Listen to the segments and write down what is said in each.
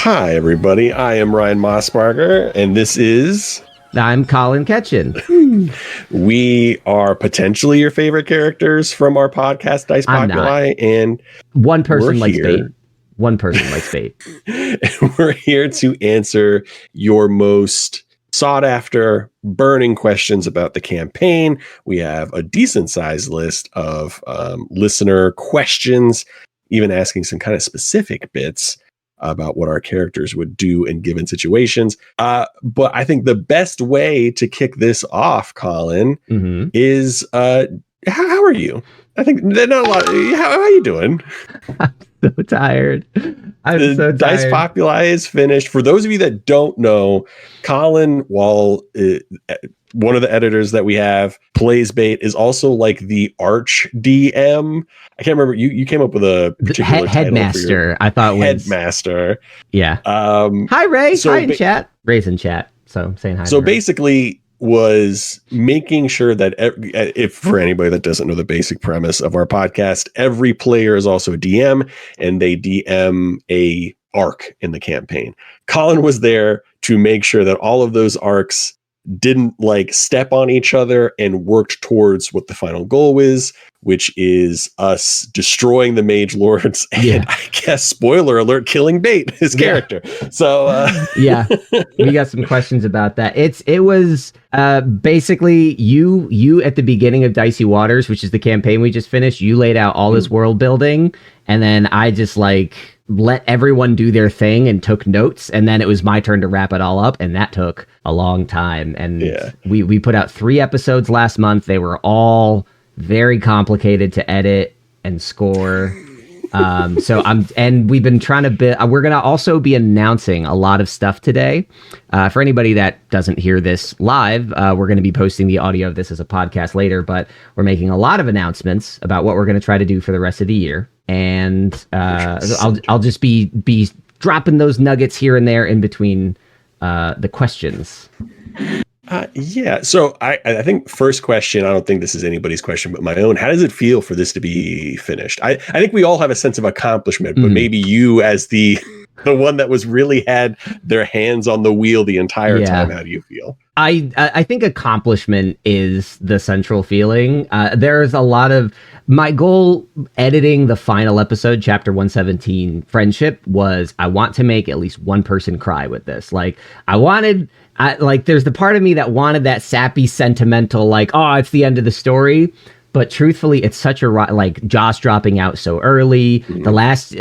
Hi, everybody. I am Ryan Mossbarger, and this is... I'm Colin Ketchen. We are potentially your favorite characters from our podcast, Dice Populi, and one person likes bait. One person likes bait. And we're here to answer your most sought-after, burning questions about the campaign. We have a decent-sized list of listener questions, even asking some kind of specific bits about what our characters would do in given situations. But I think the best way to kick this off, Colin, is how are you? I think not a lot. How are you doing? I'm so tired. Dice Populi is finished. For those of you that don't know, Colin, while one of the editors that we have plays bait, is also like the arch DM. I can't remember. You came up with a particular headmaster. I thought was headmaster. Yeah. Hi Ray. Hi in chat. Ray's in chat. So I'm saying hi. So basically, was making sure that if for anybody that doesn't know the basic premise of our podcast, every player is also a DM, and they DM a arc in the campaign. Colin was there to make sure that all of those arcs didn't like step on each other and worked towards what the final goal is, which is us destroying the mage lords and I guess, spoiler alert, killing bait, his character. So yeah, we got some questions about that. It was basically you at the beginning of Dicey Waters, which is the campaign we just finished. You laid out all this world building, and then I just let everyone do their thing and took notes, and then it was my turn to wrap it all up, and that took a long time. And we put out 3 episodes last month. They were all very complicated to edit and score. And we've been trying to we're going to also be announcing a lot of stuff today. For anybody that doesn't hear this live, we're going to be posting the audio of this as a podcast later, but we're making a lot of announcements about what we're going to try to do for the rest of the year. And I'll just be dropping those nuggets here and there in between the questions. So I think first question, I don't think this is anybody's question but my own. How does it feel for this to be finished? I think we all have a sense of accomplishment, but maybe you as the one that was really had their hands on the wheel the entire time, how do you feel? I think accomplishment is the central feeling. There's a lot of my goal editing the final episode, chapter 117, Friendship, was I want to make at least one person cry with this. There's the part of me that wanted that sappy, sentimental, it's the end of the story. But truthfully, it's such a, Josh dropping out so early. The last,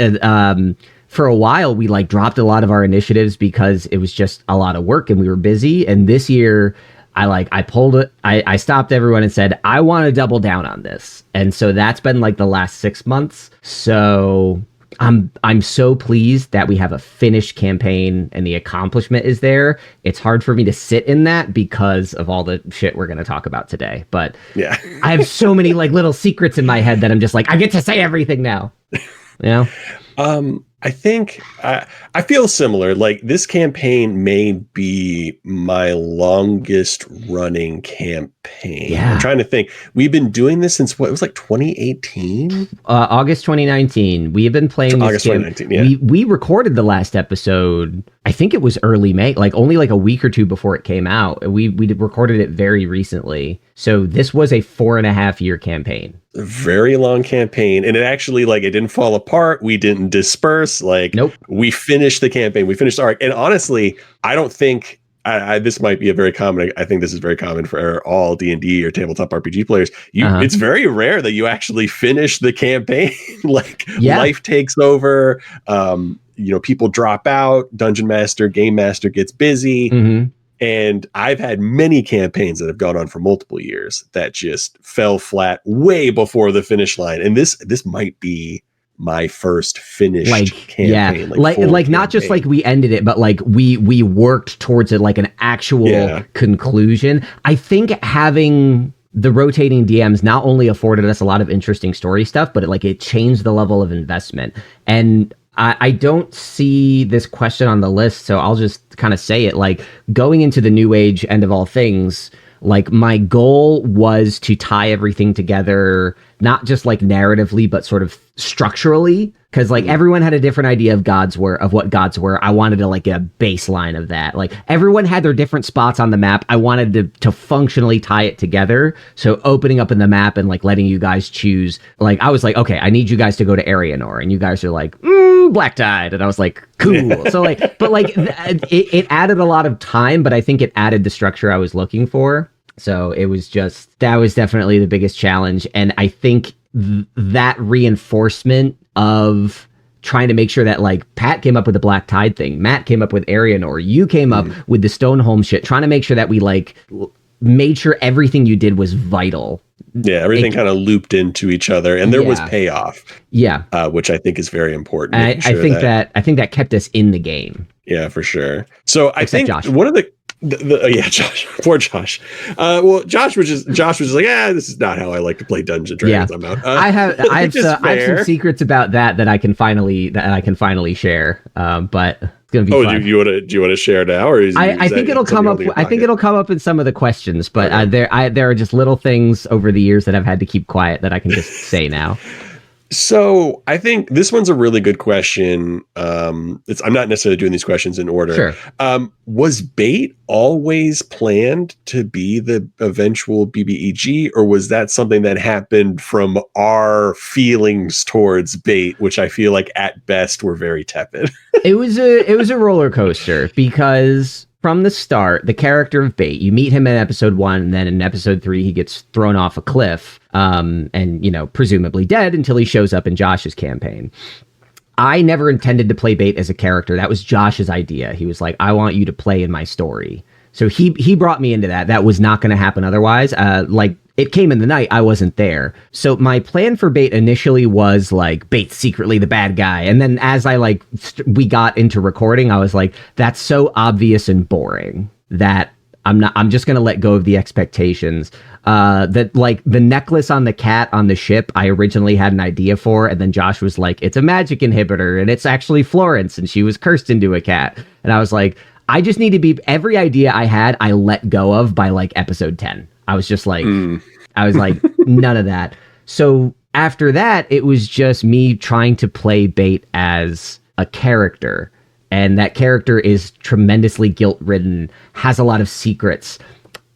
for a while, we dropped a lot of our initiatives because it was just a lot of work and we were busy. And this year, I pulled it. I stopped everyone and said, I want to double down on this. And so that's been the last 6 months. So I'm so pleased that we have a finished campaign and the accomplishment is there. It's hard for me to sit in that because of all the shit we're going to talk about today. But yeah, I have so many little secrets in my head that I'm just I get to say everything now. You know? I think I feel similar. This campaign may be my longest running campaign. Yeah. I'm trying to think. We've been doing this since it was 2018? August 2019. We have been playing this August 2019, yeah. We recorded the last episode, I think it was early May, only a week or two before it came out. We recorded it very recently. So this was a 4.5 year campaign. A very long campaign, and it actually it didn't fall apart. We didn't disperse. Nope. We finished the campaign. We finished the arc. And honestly, I don't think this might be a very common. I think this is very common for all D&D or tabletop RPG players. It's very rare that you actually finish the campaign. Life takes over. People drop out. Dungeon master, game master gets busy. And I've had many campaigns that have gone on for multiple years that just fell flat way before the finish line. And this might be my first finished campaign. Not just we ended it, but we worked towards it an actual conclusion. I think having the rotating DMs not only afforded us a lot of interesting story stuff, but it changed the level of investment. And I don't see this question on the list, so I'll just kind of say it. Going into the new age, end of all things, Like, my goal was to tie everything together, not just like narratively, but sort of structurally. Because like everyone had a different idea of what gods were. I wanted to like get a baseline of that. Like everyone had their different spots on the map. I wanted to functionally tie it together. So opening up in the map and like letting you guys choose. Like I was like, okay, I need you guys to go to Arianor, and you guys are like, Black Tide, and I was like, cool. So like, but like it added a lot of time, but I think it added the structure I was looking for. So it was that was definitely the biggest challenge, and I think that reinforcement of trying to make sure that like Pat came up with the Black Tide thing, Matt came up with Arianor, you came up with the Stoneholm shit, trying to make sure that we like made sure everything you did was vital. Yeah, everything kind of looped into each other, and there was payoff. Yeah, which I think is very important. I think that kept us in the game. Yeah, for sure. So I think Josh. one of the Josh, poor Josh. Well, Josh was just like, this is not how I like to play Dungeons and Dragons. Yeah. I'm out. I have some secrets about that I can finally share. But it's gonna be fun. Do you want to share now, or I think it'll come up. I think it'll come up in some of the questions, but okay. There are just little things over the years that I've had to keep quiet that I can just say now. So I think this one's a really good question. I'm not necessarily doing these questions in order. Sure. Was Bait always planned to be the eventual BBEG, or was that something that happened from our feelings towards Bait, which I feel like at best were very tepid? It was a roller coaster, because from the start, the character of Bait, you meet him in episode 1, and then in episode 3, he gets thrown off a cliff, and, presumably dead until he shows up in Josh's campaign. I never intended to play Bait as a character. That was Josh's idea. He was like, I want you to play in my story. So he brought me into that. That was not going to happen otherwise. It came in the night. I wasn't there. So my plan for Bait initially was like, Bait's secretly the bad guy. And then as I we got into recording, I was like, that's so obvious and boring that I'm just going to let go of the expectations. That like the necklace on the cat on the ship, I originally had an idea for. And then Josh was like, it's a magic inhibitor, and it's actually Florence, and she was cursed into a cat. And I was like, I just need to be, every idea I had, I let go of by like episode 10. I was just like, none of that. So after that, it was just me trying to play Bait as a character. And that character is tremendously guilt-ridden, has a lot of secrets.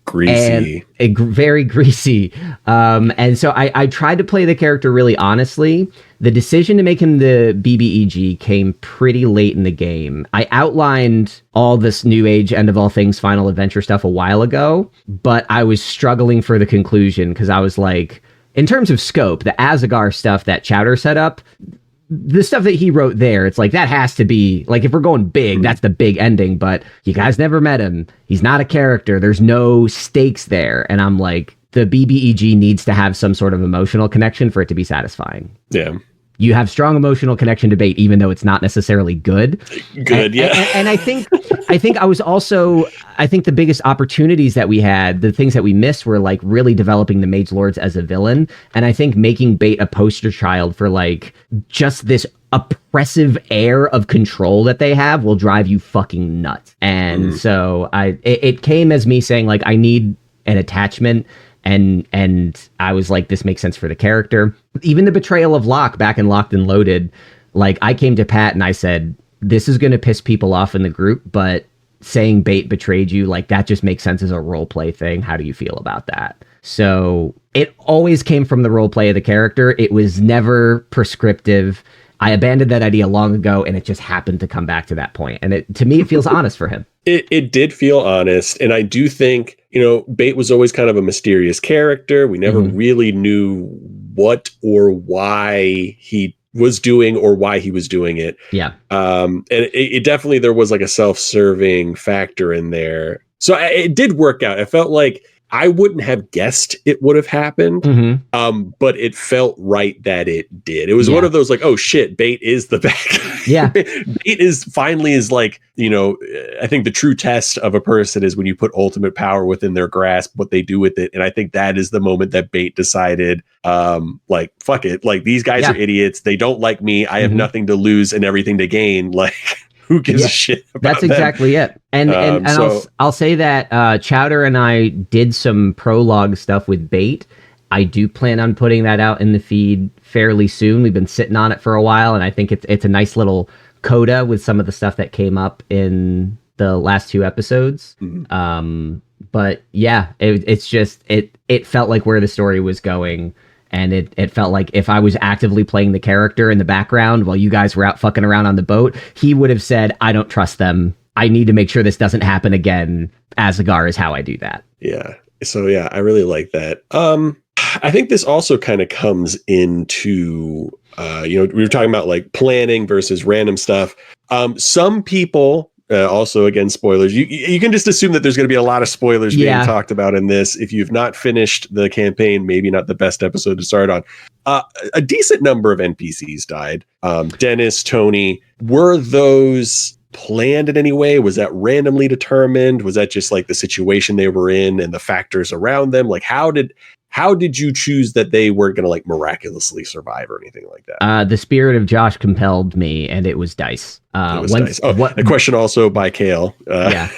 Greasy. Very greasy. And so I tried to play the character really honestly. The decision to make him the BBEG came pretty late in the game. I outlined all this New Age, End of All Things, Final Adventure stuff a while ago, but I was struggling for the conclusion, because I was like, in terms of scope, the Azagar stuff that Chowder set up, the stuff that he wrote there, it's like, that has to be, like, if we're going big, that's the big ending, but you guys never met him. He's not a character. There's no stakes there. And I'm like, the BBEG needs to have some sort of emotional connection for it to be satisfying. Yeah. You have strong emotional connection to Bait, even though it's not necessarily good. And I think the biggest opportunities that we had, the things that we missed, were like really developing the Mage Lords as a villain. And I think making Bait a poster child for like just this oppressive air of control that they have will drive you fucking nuts. And so it came as me saying like, I need an attachment. And I was like, this makes sense for the character. Even the betrayal of Locke back in Locked and Loaded, like, I came to Pat and I said, this is going to piss people off in the group, but saying Bait betrayed you, like, that just makes sense as a role play thing. How do you feel about that? So it always came from the role play of the character. It was never prescriptive. I abandoned that idea long ago, and it just happened to come back to that point. And to me, it feels honest for him. It did feel honest. And I do think, Bait was always kind of a mysterious character. We never really knew what or why he was doing or why he was doing it. Yeah. And it definitely, there was like a self-serving factor in there. So it did work out. It felt like I wouldn't have guessed it would have happened, but it felt right that it did. It was one of those like, oh shit, Bait is the bad guy. Yeah. Bait is like, I think the true test of a person is when you put ultimate power within their grasp, what they do with it. And I think that is the moment that Bait decided, like, fuck it. Like, these guys are idiots. They don't like me. I have nothing to lose and everything to gain. Like, who gives a shit about That's exactly it. And I'll say that Chowder and I did some prologue stuff with Bait. I do plan on putting that out in the feed fairly soon. We've been sitting on it for a while, and I think it's a nice little coda with some of the stuff that came up in the last 2 episodes. But yeah, it's just it felt like where the story was going. And it felt like if I was actively playing the character in the background while you guys were out fucking around on the boat, he would have said, I don't trust them. I need to make sure this doesn't happen again. Azagar is how I do that. Yeah. So yeah, I really like that. I think this also kind of comes into, we were talking about like planning versus random stuff. Some people, also, again, spoilers. You can just assume that there's going to be a lot of spoilers being talked about in this. If you've not finished the campaign, maybe not the best episode to start on. A decent number of NPCs died. Dennis, Tony, were those planned in any way? Was that randomly determined? Was that just like the situation they were in and the factors around them? Like, how did you choose that they weren't going to like miraculously survive or anything like that? The spirit of Josh compelled me, and it was Dice. Dice. A question also by Kale. Yeah.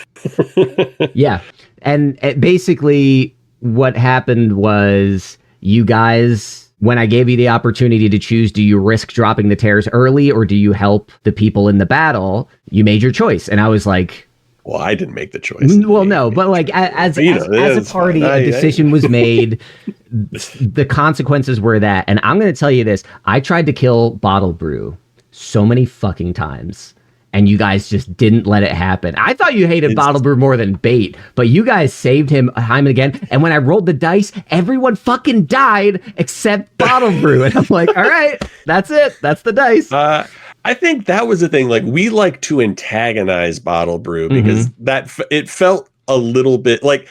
Yeah. And basically what happened was you guys, when I gave you the opportunity to choose, do you risk dropping the tears early or do you help the people in the battle? You made your choice. And I was like, well, I didn't make the choice. Well, no, but like as a party, a decision was made. The consequences were that. And I'm going to tell you this. I tried to kill Bottle Brew so many fucking times, and you guys just didn't let it happen. I thought you hated Bottle Brew more than Bait, but you guys saved him time and again. And when I rolled the dice, everyone fucking died except Bottle Brew. And I'm like, all right, that's it. That's the dice. I think that was the thing. Like, we like to antagonize Bottle Brew because it felt a little bit like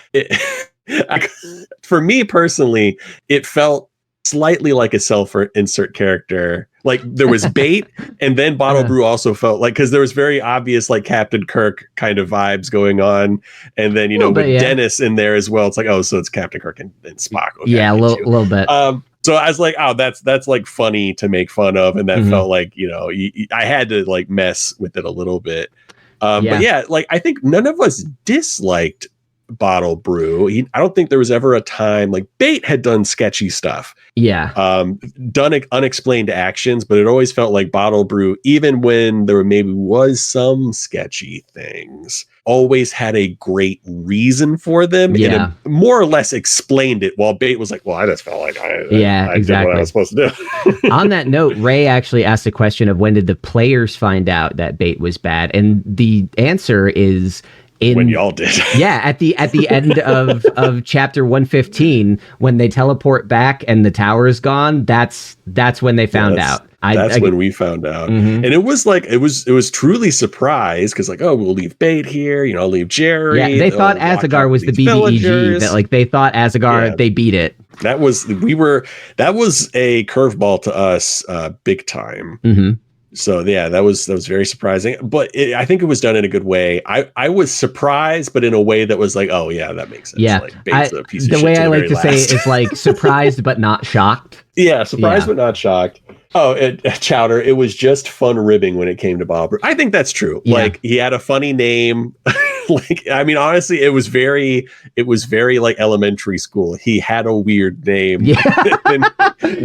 for me personally, it felt slightly like a self-insert character. Like there was Bait, and then Bottle Brew also felt like, because there was very obvious like Captain Kirk kind of vibes going on, and then with Dennis in there as well. It's like, oh, so it's Captain Kirk and Spock. Okay, yeah, a little bit. So I was like, oh, that's like funny to make fun of, and that felt like I had to like mess with it a little bit. But yeah, like I think none of us disliked Bottle Brew. I don't think there was ever a time like Bait had done sketchy stuff. Yeah. Done unexplained actions, but it always felt like Bottle Brew, even when there maybe was some sketchy things, always had a great reason for them. Yeah. And more or less explained it, while Bait was like, well, I just felt like I exactly did what I was supposed to do. On that note, Ray actually asked a question of when did the players find out that Bait was bad? And the answer is when y'all did. Yeah, at the end of chapter 115, when they teleport back and the tower is gone, that's when they found out. That's when we found out. And it was like it was truly surprised, because like, oh, we'll leave Bait here, I'll leave Jerry. Yeah, they thought Azagar was the BBEG, that like they thought Azagar, they beat it. That was a curveball to us, big time. So yeah, that was very surprising, but I think it was done in a good way. I was surprised, but in a way that was like, oh yeah, that makes sense. Yeah, like, Bait's a piece of the shit way to I the like very to last. say is like surprised but not shocked. Yeah, surprised but not shocked. Oh, Chowder, it was just fun ribbing when it came to Bob. I think that's true. Yeah. Like, he had a funny name. Like, I mean, honestly, it was very like elementary school. He had a weird name. Yeah. And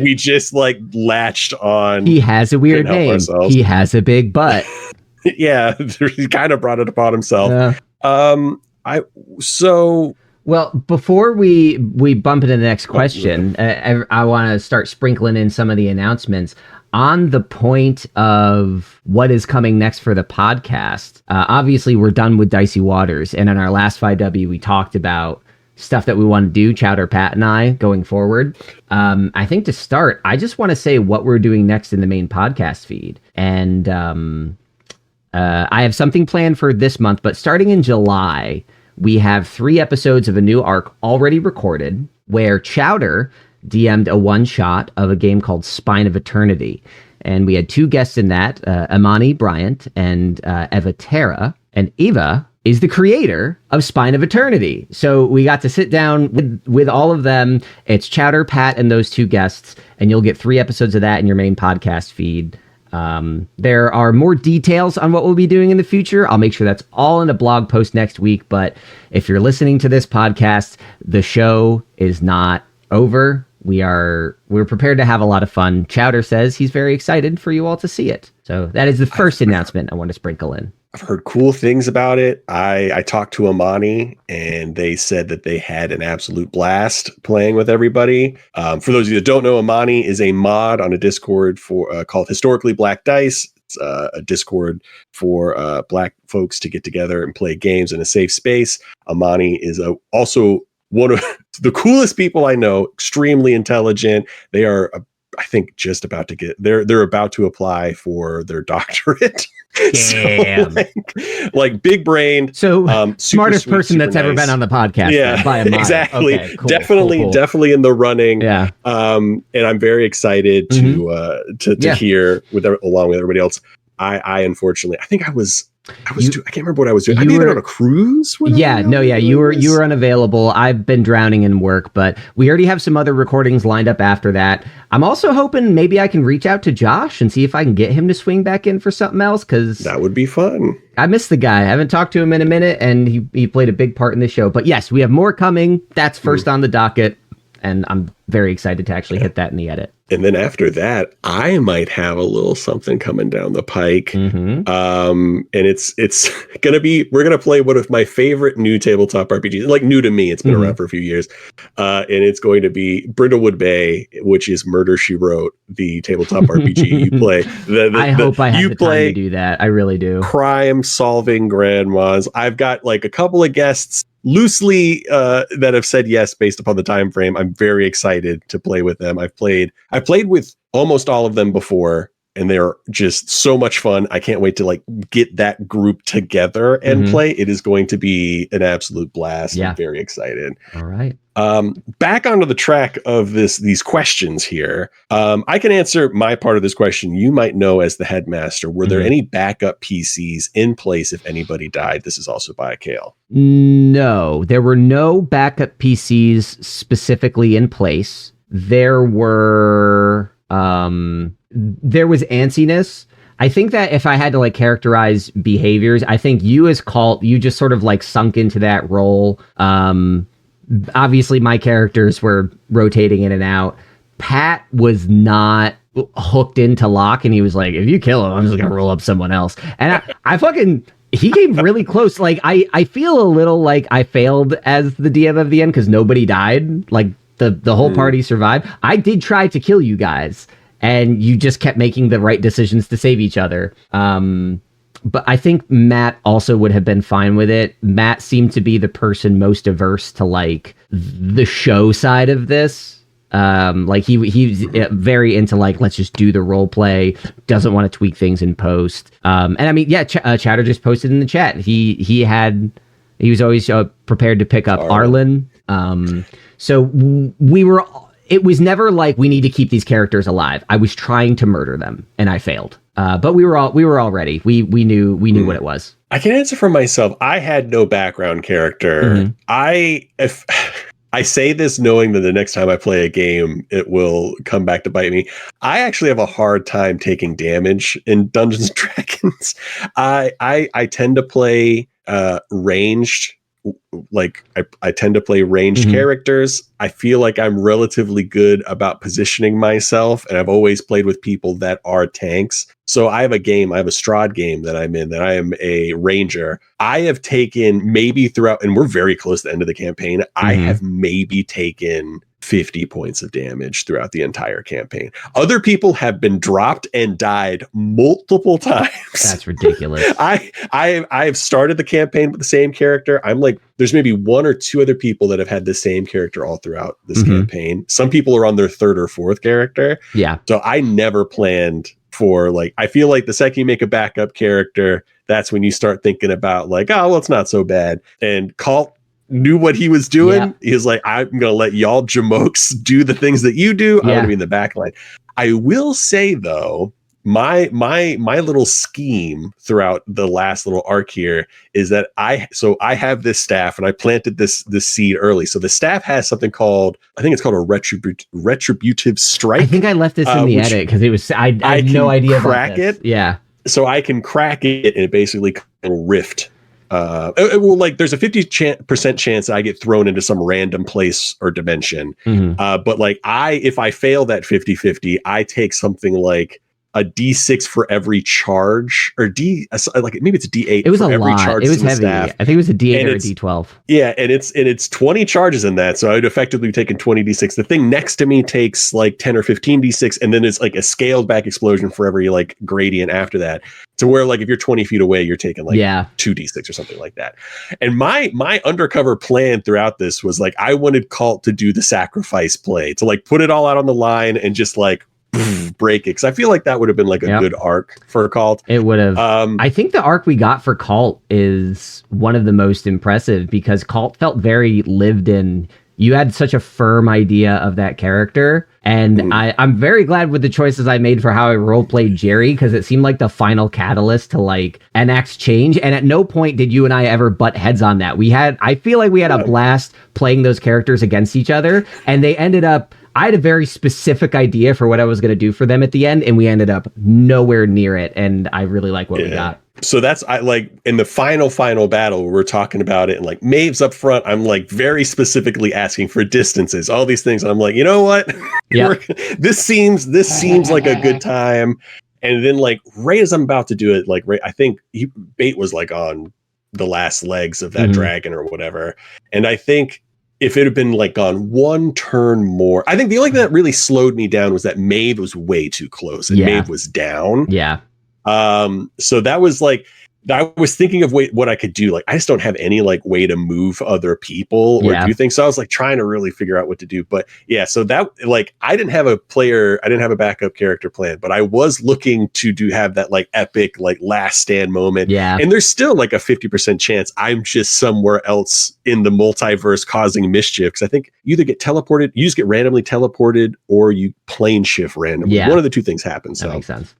we just like latched on. He has a weird name. He has a big butt. Yeah, he kind of brought it upon himself. Well, before we bump into the next question, I want to start sprinkling in some of the announcements. On the point of what is coming next for the podcast, obviously we're done with Dicey Waters. And in our last 5W, we talked about stuff that we want to do, Chowder, Pat, and I, going forward. I think to start, I just want to say what we're doing next in the main podcast feed. And I have something planned for this month, but starting in July, we have 3 episodes of a new arc already recorded, where Chowder DM'd a one-shot of a game called Spine of Eternity. And we had 2 guests in that, Imani Bryant and Eva Terra. And Eva is the creator of Spine of Eternity. So we got to sit down with all of them. It's Chowder, Pat, and those 2 guests. And you'll get 3 episodes of that in your main podcast feed. There are more details on what we'll be doing in the future. I'll make sure that's all in a blog post next week. But if you're listening to this podcast, the show is not over. We're prepared to have a lot of fun. Chowder says he's very excited for you all to see it. So that is the first announcement I want to sprinkle in. I've heard cool things about it. I talked to Amani, and they said that they had an absolute blast playing with everybody. For those of you that don't know, Amani is a mod on a Discord for called Historically Black Dice. It's a Discord for Black folks to get together and play games in a safe space. Amani is also one of the coolest people I know. Extremely intelligent. They are, I think, just about to get. They're about to apply for their doctorate. Damn. So, like big brained. So smartest person that's ever been on the podcast. Yeah, by a mile. exactly. Okay, cool, definitely in the running. Yeah. And I'm very excited to hear along with everybody else. I unfortunately, I think I can't remember what I was doing. I may have been on a cruise. You were unavailable. I've been drowning in work, but we already have some other recordings lined up after that. I'm also hoping maybe I can reach out to Josh and see if I can get him to swing back in for something else, because that would be fun. I miss the guy. I haven't talked to him in a minute, and he played a big part in the show. But yes, we have more coming. That's first on the docket, and I'm very excited to actually hit that in the edit. And then after that, I might have a little something coming down the pike. And it's going to be, we're going to play one of my favorite new tabletop RPGs, like new to me. It's been around for a few years. And it's going to be Brindlewood Bay, which is Murder, She Wrote, the tabletop RPG you play. I hope I have the time to do that. I really do. Crime solving grandmas. I've got like a couple of guests loosely that have said yes based upon the time frame. I'm very excited to play with them. I've played with almost all of them before, and they're just so much fun. I can't wait to like get that group together and play. It is going to be an absolute blast. Yeah. I'm very excited. All right. Back onto the track of these questions here. I can answer my part of this question. You might know as the headmaster, were there any backup PCs in place if anybody died? This is also by Kale. No, there were no backup PCs specifically in place. There was antsiness. I think that if I had to like characterize behaviors, I think you as Colt, you just sort of like sunk into that role. Obviously my characters were rotating in and out. Pat was not hooked into Locke, and he was like, if you kill him, I'm just gonna roll up someone else. And he came really close. Like I feel a little like I failed as the DM of the end because nobody died. Like the whole party survived. I did try to kill you guys, and you just kept making the right decisions to save each other. But I think Matt also would have been fine with it. Matt seemed to be the person most averse to like the show side of this. Like he's very into like, let's just do the role play, doesn't want to tweak things in post. And I mean, yeah, Chatter just posted in the chat. He was always prepared to pick up Arlen. So it was never like we need to keep these characters alive. I was trying to murder them and I failed. But we were all ready. We knew what it was. I can answer for myself. I had no background character. If I say this knowing that the next time I play a game, it will come back to bite me. I actually have a hard time taking damage in Dungeons and Dragons. I tend to play ranged. Like I tend to play ranged characters. I feel like I'm relatively good about positioning myself, and I've always played with people that are tanks. So I have a Strahd game that I'm in that I am a ranger. I have taken maybe throughout, and we're very close to the end of the campaign, I have maybe taken 50 points of damage throughout the entire campaign. Other people have been dropped and died multiple times. That's ridiculous. I've started the campaign with the same character. I'm like, there's maybe one or two other people that have had the same character all throughout this campaign. Some people are on their third or fourth character. Yeah. So I never planned for like, I feel like the second you make a backup character, that's when you start thinking about like, oh, well, it's not so bad. And Colt knew what he was doing. Yeah. He was like, I'm going to let y'all jamokes do the things that you do. I'm going to be in the back line. I will say, though, my little scheme throughout the last little arc here is that I have this staff and I planted this seed early. So the staff has something called, I think it's called a retributive strike. I think I left this in the edit because it was I had no idea crack about this. it. Yeah. So I can crack it and it basically will rift. It will, like, there's a 50% chance I get thrown into some random place or dimension. But like if I fail that 50-50, I take something like a D6 for every charge, or like maybe it's a D8. It was for a every lot. Charge it was heavy. Staff. I think it was a D8 or a D12. Yeah, and it's 20 charges in that, so I would effectively be taking 20 D6. The thing next to me takes like 10 or 15 D6, and then it's like a scaled back explosion for every like gradient after that. To where like if you're 20 feet away, you're taking like 2 D6 or something like that. And my undercover plan throughout this was like I wanted Cult to do the sacrifice play, to like put it all out on the line and just like break it, because I feel like that would have been like a good arc for Cult. It would have. I think the arc we got for Cult is one of the most impressive, because Cult felt very lived in. You had such a firm idea of that character, and I'm very glad with the choices I made for how I role-played Jerry, because it seemed like the final catalyst to like enact change, and at no point did you and I ever butt heads on that. I feel like we had a blast playing those characters against each other, and they ended up, I had a very specific idea for what I was going to do for them at the end, and we ended up nowhere near it, and I really like what we got. So that's, I like, in the final battle, we're talking about it, and like Maeve's up front, I'm like very specifically asking for distances, all these things. And I'm like, you know what? This seems like a good time. And then like right as I'm about to do it, like I think Bait was like on the last legs of that dragon or whatever. And I think if it had been like gone one turn more, I think the only thing that really slowed me down was that Maeve was way too close and Maeve was down. Yeah. So that was like, I was thinking of what I could do. Like, I just don't have any like way to move other people or do things. So I was like trying to really figure out what to do. But yeah, so that like, I didn't have a backup character plan, but I was looking to have that like epic, like last stand moment. Yeah. And there's still like a 50% chance I'm just somewhere else in the multiverse causing mischief. Cause I think you either get teleported, you just get randomly teleported, or you plane shift randomly. Yeah. One of the two things happens. That makes sense.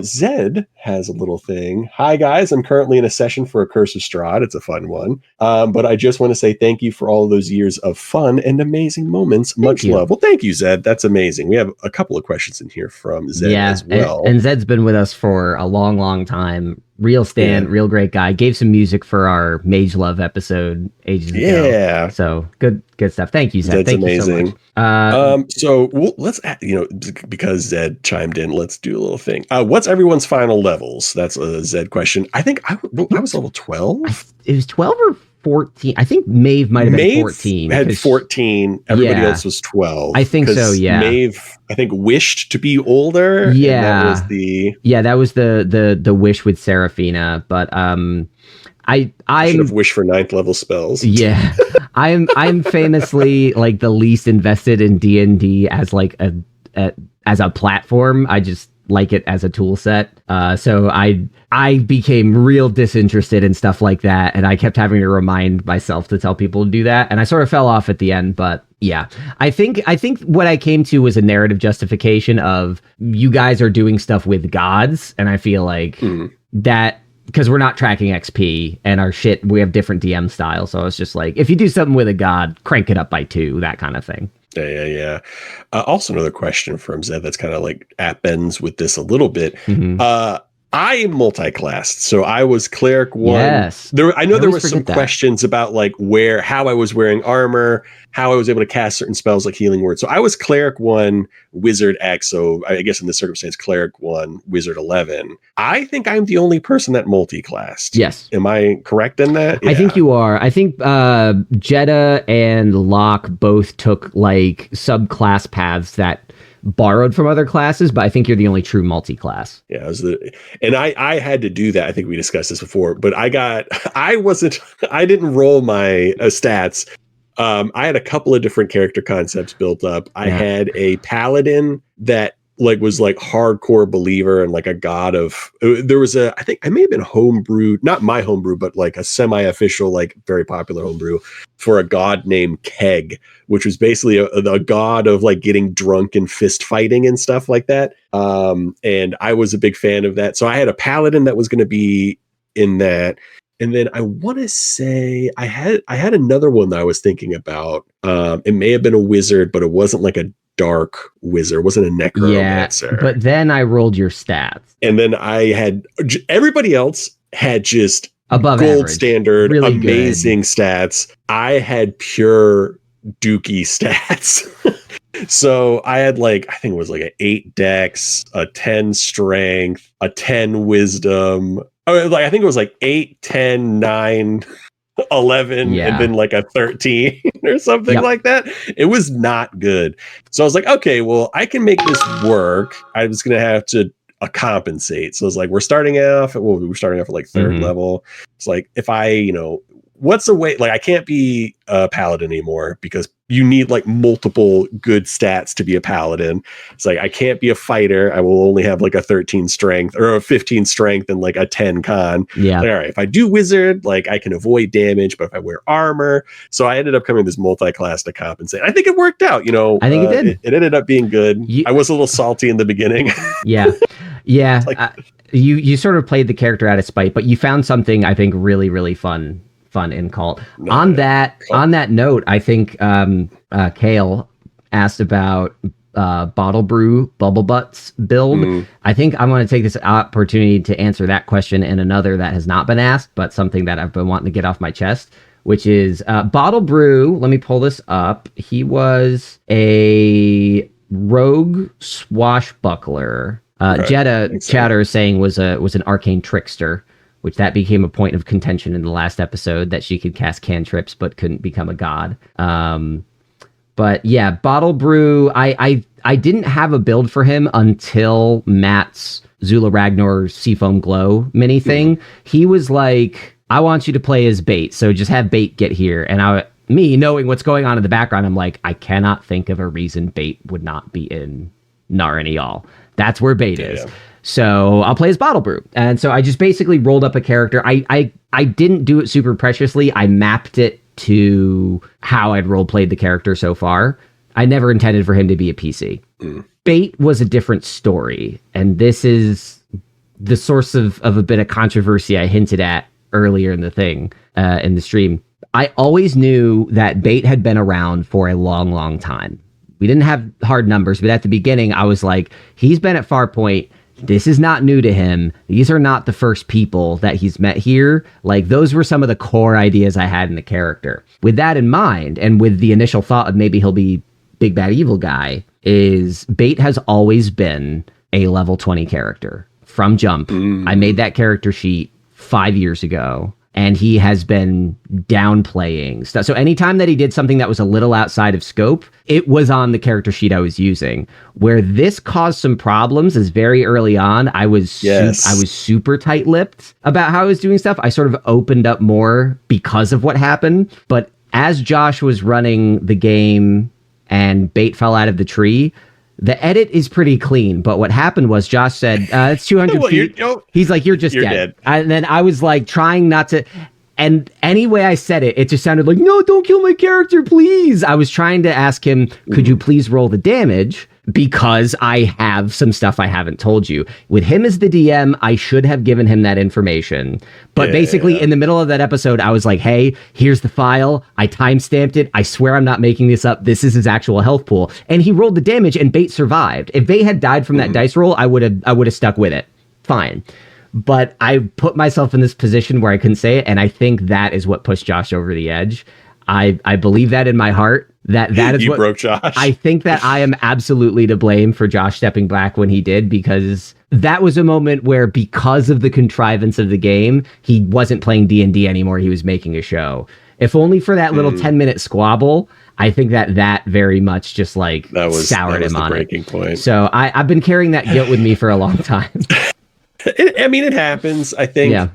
Zed has a little thing. Hi guys, I'm currently in a session for A Curse of Strahd. It's a fun one. But I just want to say thank you for all of those years of fun and amazing moments. Much love. Well, thank you, Zed. That's amazing. We have a couple of questions in here from Zed as well. And Zed's been with us for a long, long time. Real real great guy. Gave some music for our Mage Love episode ages ago. Yeah. So good stuff. Thank you, Zed. That's amazing. You so much. So let's, because Zed chimed in, let's do a little thing. What's everyone's final levels? That's a Zed question. I think I was level 12. It was 12 or 14. I think Maeve might have been 14. Had 14. Everybody else was 12. I think so. Yeah. Maeve, I think, wished to be older. Yeah. That was the wish with Seraphina. But I should have wished for 9th level spells. Yeah. I'm famously like the least invested in D&D as like as a platform. I just like it as a tool set. So I became real disinterested in stuff like that, and I kept having to remind myself to tell people to do that, and I sort of fell off at the end. But yeah, I think what I came to was a narrative justification of you guys are doing stuff with gods, and I feel like that, because we're not tracking XP and our shit, we have different DM styles. So I was just like, if you do something with a god, crank it up by 2, that kind of thing. Yeah. Also, another question from Zed that's kind of like appends with this a little bit. I multi-classed, so I was cleric 1. Yes. I know there were some questions about like how I was wearing armor, how I was able to cast certain spells like Healing Word. So I was cleric 1, wizard X. So I guess in this circumstance, cleric 1, wizard 11. I think I'm the only person that multi-classed. Yes. Am I correct in that? Yeah. I think you are. I think Jeddah and Locke both took like subclass paths that borrowed from other classes, but I think you're the only true multi-class. Yeah, I had to do that. I think we discussed this before, but I didn't roll my stats. I had a couple of different character concepts built up. I had a paladin that was like hardcore believer and like a god of, there was I think I may have been homebrew, not my homebrew, but like a semi-official, like very popular homebrew for a god named Keg, which was basically a god of like getting drunk and fist fighting and stuff like that. And I was a big fan of that. So I had a paladin that was going to be in that. And then I want to say I had another one that I was thinking about. It may have been a wizard, but it wasn't like a dark wizard. It wasn't a necromancer. Yeah, but then I rolled your stats. And then I had everybody else had just above gold average. Standard, really amazing good stats. I had pure dookie stats. So I had like, I think it was like an 8 dex, a 10 strength, a 10 wisdom. I think it was like 8, 10, 9, 11, and then like a 13 or something like that. It was not good. So I was like, okay, well, I can make this work. I was going to have to compensate. So it's like, we're starting off at like 3rd level. It's like, if I, what's a way, like I can't be a paladin anymore because you need like multiple good stats to be a paladin. It's like, I can't be a fighter. I will only have like a 13 strength or a 15 strength and like a 10 con. Yeah. Like, all right, if I do wizard, like I can avoid damage, but if I wear armor. So I ended up coming this multi-class to compensate. I think it worked out, I think it did. It ended up being good. I was a little salty in the beginning. Yeah. You sort of played the character out of spite, but you found something I think really, really fun in Cult. On that note, I think Kale asked about Bottle Brew Bubble Butts build. I think I'm going to take this opportunity to answer that question and another that has not been asked, but something that I've been wanting to get off my chest, which is Bottle Brew. Let me pull this up. He was a rogue swashbuckler. Jetta Chatter is saying was an arcane trickster, which that became a point of contention in the last episode, that she could cast cantrips but couldn't become a god. But yeah, Bottle Brew, I didn't have a build for him until Matt's Zula Ragnar Seafoam Glow mini thing. He was like, I want you to play as Bait, so just have Bait get here. And me knowing what's going on in the background, I'm like, I cannot think of a reason Bait would not be in Naranial. That's where Bait is. Yeah. So I'll play as Bottle Brew. And so I just basically rolled up a character. I didn't do it super preciously. I mapped it to how I'd role played the character so far. I never intended for him to be a PC. Bait was a different story. And this is the source of a bit of controversy I hinted at earlier in the thing, in the stream. I always knew that Bait had been around for a long, long time. We didn't have hard numbers, but at the beginning I was like, he's been at Farpoint. This is not new to him. These are not the first people that he's met here. Like, those were some of the core ideas I had in the character. With that in mind, and with the initial thought of maybe he'll be big bad evil guy, is Bait has always been a level 20 character from jump. I made that character sheet 5 years ago, and he has been downplaying stuff. So anytime that he did something that was a little outside of scope, it was on the character sheet I was using. Where this caused some problems is very early on. I was super tight-lipped about how I was doing stuff. I sort of opened up more because of what happened. But as Josh was running the game and Bait fell out of the tree, the edit is pretty clean, but what happened was Josh said, it's 200 feet. He's like, you're just dead. And then I was like trying not to, and any way I said it, it just sounded like, no, don't kill my character, please. I was trying to ask him, could you please roll the damage? Because I have some stuff I haven't told you. With him as the DM, I should have given him that information. But basically, in the middle of that episode, I was like, hey, here's the file. I timestamped it. I swear I'm not making this up. This is his actual health pool. And he rolled the damage, and Bait survived. If Bait had died from that dice roll, I would have stuck with it. Fine. But I put myself in this position where I couldn't say it, and I think that is what pushed Josh over the edge. I believe that in my heart. That is you what broke Josh. I think that I am absolutely to blame for Josh stepping back when he did, because that was a moment where, because of the contrivance of the game, he wasn't playing D&D anymore. He was making a show. If only for that little 10-minute squabble, I think that very much just like soured him on breaking it. Point. So I've been carrying that guilt with me for a long time. It happens. I think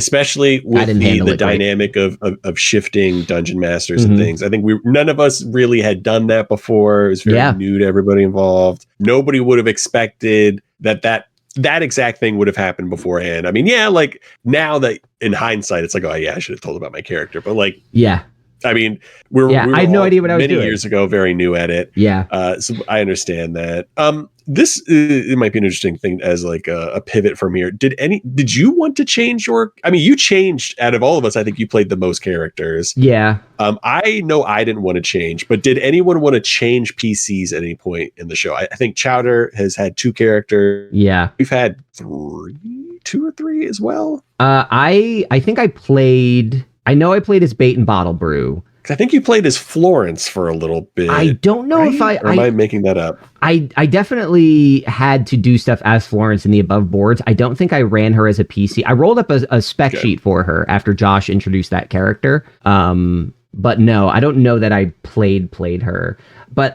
especially with the dynamic of shifting dungeon masters and things. I think none of us really had done that before. It was very new to everybody involved. Nobody would have expected that exact thing would have happened beforehand. I mean, like now that in hindsight, it's like, oh yeah, I should have told about my character. But like, I mean, we were I had no idea what I was doing. Many years ago, very new at it. So I understand that. This it might be an interesting thing as like a pivot from here. Did you want to change you changed out of all of us. I think you played the most characters. I know I didn't want to change, but did anyone want to change PCs at any point in the show? I think Chowder has had 2 characters. We've had 2 or 3 as well. I think I played as Bait and Bottle Brew. I think you played as Florence for a little bit. I don't know if or am I making that up? I definitely had to do stuff as Florence in the above boards. I don't think I ran her as a PC. I rolled up a spec sheet for her after Josh introduced that character. But no, I don't know that I played her. But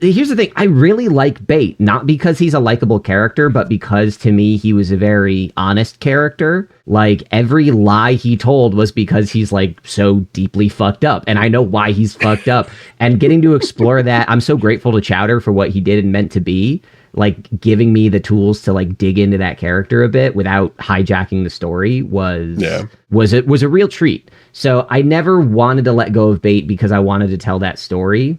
here's the thing. I really like Bait, not because he's a likable character, but because to me, he was a very honest character. Like every lie he told was because he's like so deeply fucked up. And I know why he's fucked up. And getting to explore that, I'm so grateful to Chowder for what he did and meant to be. Like giving me the tools to like dig into that character a bit without hijacking the story was a real treat. So I never wanted to let go of Bait because I wanted to tell that story.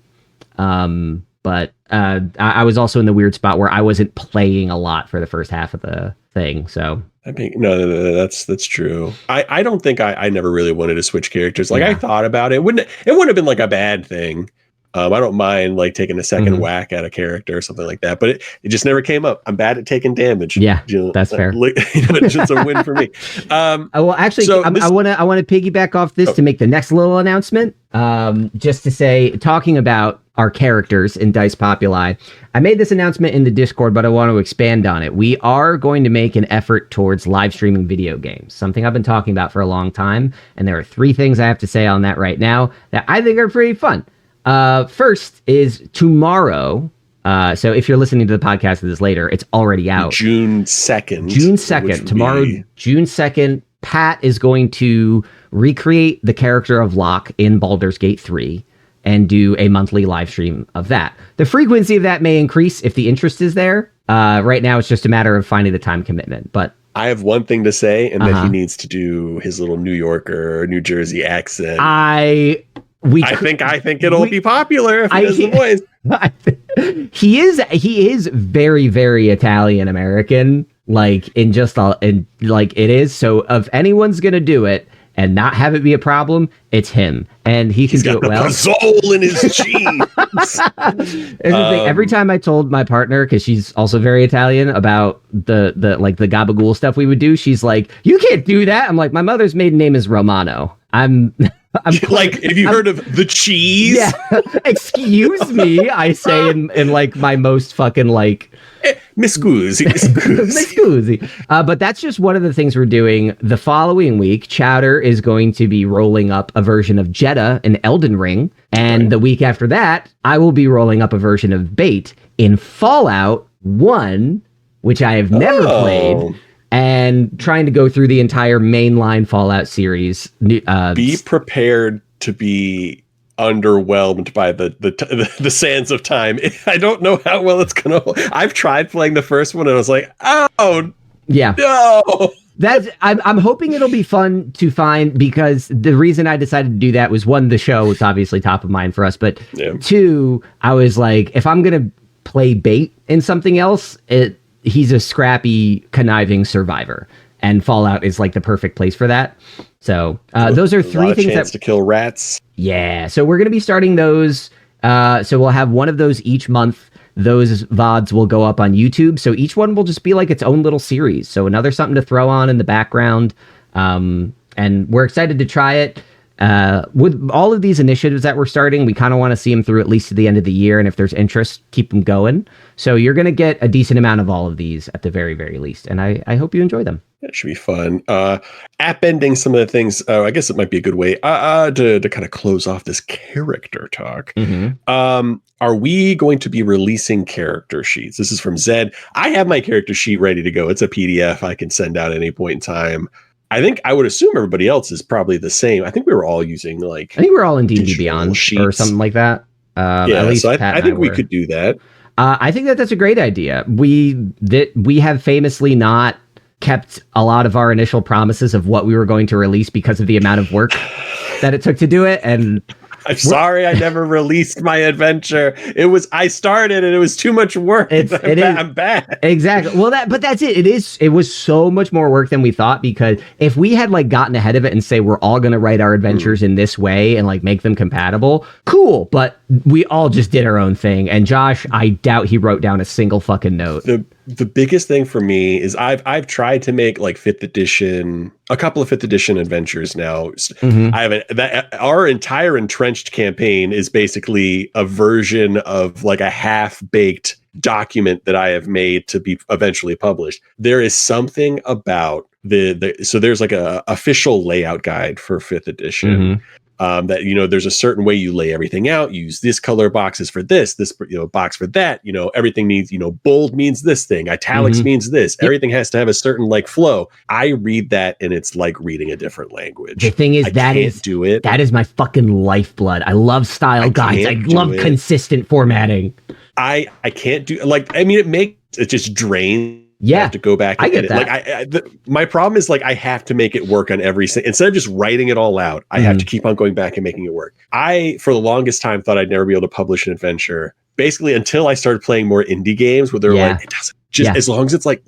But I was also in the weird spot where I wasn't playing a lot for the first half of the thing. So I think no, that's true. I don't think I never really wanted to switch characters. Like I thought about it. It wouldn't have been like a bad thing. I don't mind like taking a second whack at a character or something like that, but it just never came up. I'm bad at taking damage. That's fair. It's just a win for me. Well, actually, so I want to piggyback off this to make the next little announcement. Just to say, talking about our characters in Dice Populi, I made this announcement in the Discord, but I want to expand on it. We are going to make an effort towards live streaming video games, something I've been talking about for a long time, and there are 3 things I have to say on that right now that I think are pretty fun. First is tomorrow. So if you're listening to the podcast of this later, it's already out. June 2nd. Tomorrow, June 2nd, Pat is going to recreate the character of Locke in Baldur's Gate 3 and do a monthly live stream of that. The frequency of that may increase if the interest is there. Right now, it's just a matter of finding the time commitment. But I have one thing to say, and that he needs to do his little New Yorker or New Jersey accent. I think it'll be popular if he does the voice. He is very, very Italian American, like it is. So if anyone's gonna do it and not have it be a problem, it's him, and he can do it well. He's got the soul in his cheese. Every time I told my partner, because she's also very Italian, about the gabagool stuff we would do, she's like, "You can't do that." I'm like, "My mother's maiden name is Romano. I'm like, have you heard of the cheese?" Yeah. Excuse me, I say in like my most fucking like Miss Scusi. But that's just one of the things we're doing. The following week, Chowder is going to be rolling up a version of Jeddah in Elden Ring. And the week after that, I will be rolling up a version of Bait in Fallout 1, which I have never played, and trying to go through the entire mainline Fallout series. Be prepared to be underwhelmed by the sands of time. I don't know how well it's gonna. I've tried playing the first one and I was like, oh yeah, no. I'm hoping it'll be fun to find, because the reason I decided to do that was, 1, the show was obviously top of mind for us, but 2, I was like, if I'm gonna play Bait in something else, he's a scrappy, conniving survivor, and Fallout is like the perfect place for that. So those are 3 things to kill rats. Yeah, so we're going to be starting those. So we'll have one of those each month. Those VODs will go up on YouTube. So each one will just be like its own little series. So another something to throw on in the background. And we're excited to try it. With all of these initiatives that we're starting, we kind of want to see them through at least to the end of the year. And if there's interest, keep them going. So you're going to get a decent amount of all of these at the very, very least. And I hope you enjoy them. That should be fun. App ending some of the things. I guess it might be a good way to kind of close off this character talk. Are we going to be releasing character sheets? This is from Zed. I have my character sheet ready to go. It's a PDF I can send out at any point in time. I think I would assume everybody else is probably the same. I think we were all using like. I think we're all in D&D Beyond sheets or something like that. Yeah, at least so I think we could do that. I think that's a great idea. We have famously not kept a lot of our initial promises of what we were going to release because of the amount of work that it took to do it. And I'm sorry I never released my adventure. I started and it was too much work. I'm bad. Exactly. Well, that's it. It was so much more work than we thought, because if we had like gotten ahead of it and say we're all going to write our adventures in this way and like make them compatible, cool. But we all just did our own thing. And Josh, I doubt he wrote down a single fucking note. The biggest thing for me is I've tried to make like a couple of 5th edition adventures now. Mm-hmm. Our entire entrenched campaign is basically a version of like a half-baked document that I have made to be eventually published. There is something about so there's like a official layout guide for 5th edition. Mm-hmm. That, there's a certain way you lay everything out. You use this color boxes for this box for that. Everything means, bold means this thing. Italics mm-hmm. means this. Yep. Everything has to have a certain like flow. I read that and it's like reading a different language. The thing is, that is my fucking lifeblood. I love style guides. I love consistent formatting. I can't do it just drains. Yeah, I have to go back. I get that. Like my problem is like I have to make it work on instead of just writing it all out. I have to keep on going back and making it work. I, for the longest time, thought I'd never be able to publish an adventure. Basically, until I started playing more indie games where they're like, it doesn't just as long as it's like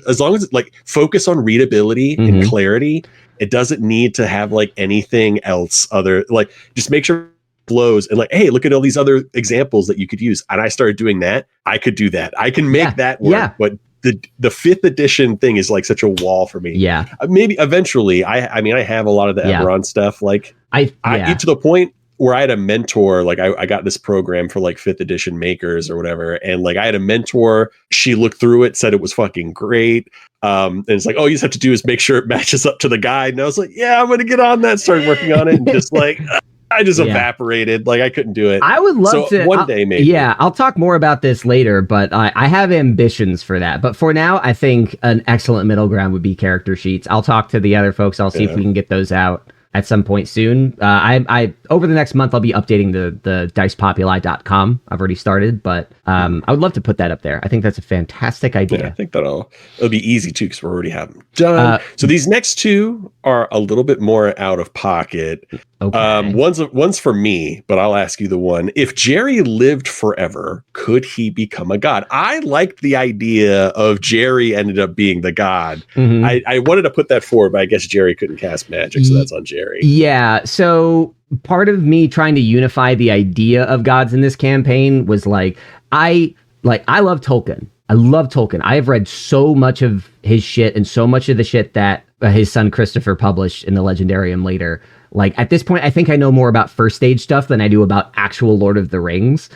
as long as it's like focus on readability and clarity. It doesn't need to have like anything else other like just make sure. Blows and like, hey, look at all these other examples that you could use. And I started doing that. I could do that. I can make that work. Yeah. But the 5th edition thing is like such a wall for me. Yeah. Maybe eventually I have a lot of the Eberron stuff. Like I to the point where I had a mentor, like I got this program for like 5th edition makers or whatever. And like I had a mentor, she looked through it, said it was fucking great. And it's like, all you just have to do is make sure it matches up to the guide. And I was like, yeah, I'm going to get on that. Started working on it and just like, I just evaporated. Like I couldn't do it. I would love to one day maybe. Yeah, I'll talk more about this later, but I have ambitions for that. But for now, I think an excellent middle ground would be character sheets. I'll talk to the other folks. I'll see if we can get those out at some point soon. I over the next month, I'll be updating the dicepopuli.com. I've already started, but I would love to put that up there. I think that's a fantastic idea. Yeah, I think it'll be easy too, because we already have them done. So these next two are a little bit more out of pocket. Okay. One's for me, but I'll ask you the one. If Jerry lived forever, could he become a god? I liked the idea of Jerry ended up being the god. Mm-hmm. I wanted to put that forward, but I guess Jerry couldn't cast magic, so that's on Jerry. Yeah, so part of me trying to unify the idea of gods in this campaign was like I love Tolkien. I love Tolkien. I have read so much of his shit and so much of the shit that his son Christopher published in the Legendarium later. Like at this point, I think I know more about first stage stuff than I do about actual Lord of the Rings.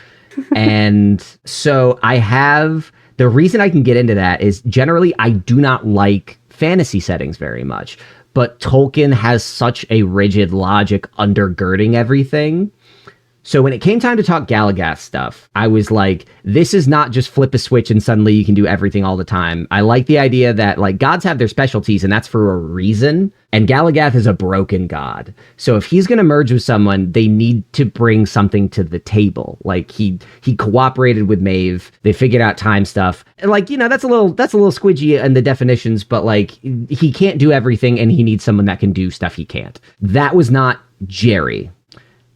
And so the reason I can get into that is generally I do not like fantasy settings very much, but Tolkien has such a rigid logic undergirding everything. So when it came time to talk Galagath stuff, I was like, this is not just flip a switch and suddenly you can do everything all the time. I like the idea that like gods have their specialties and that's for a reason. And Galagath is a broken god. So if he's going to merge with someone, they need to bring something to the table. Like he cooperated with Maeve. They figured out time stuff. And like, that's a little squidgy in the definitions, but like he can't do everything and he needs someone that can do stuff he can't. That was not Jerry.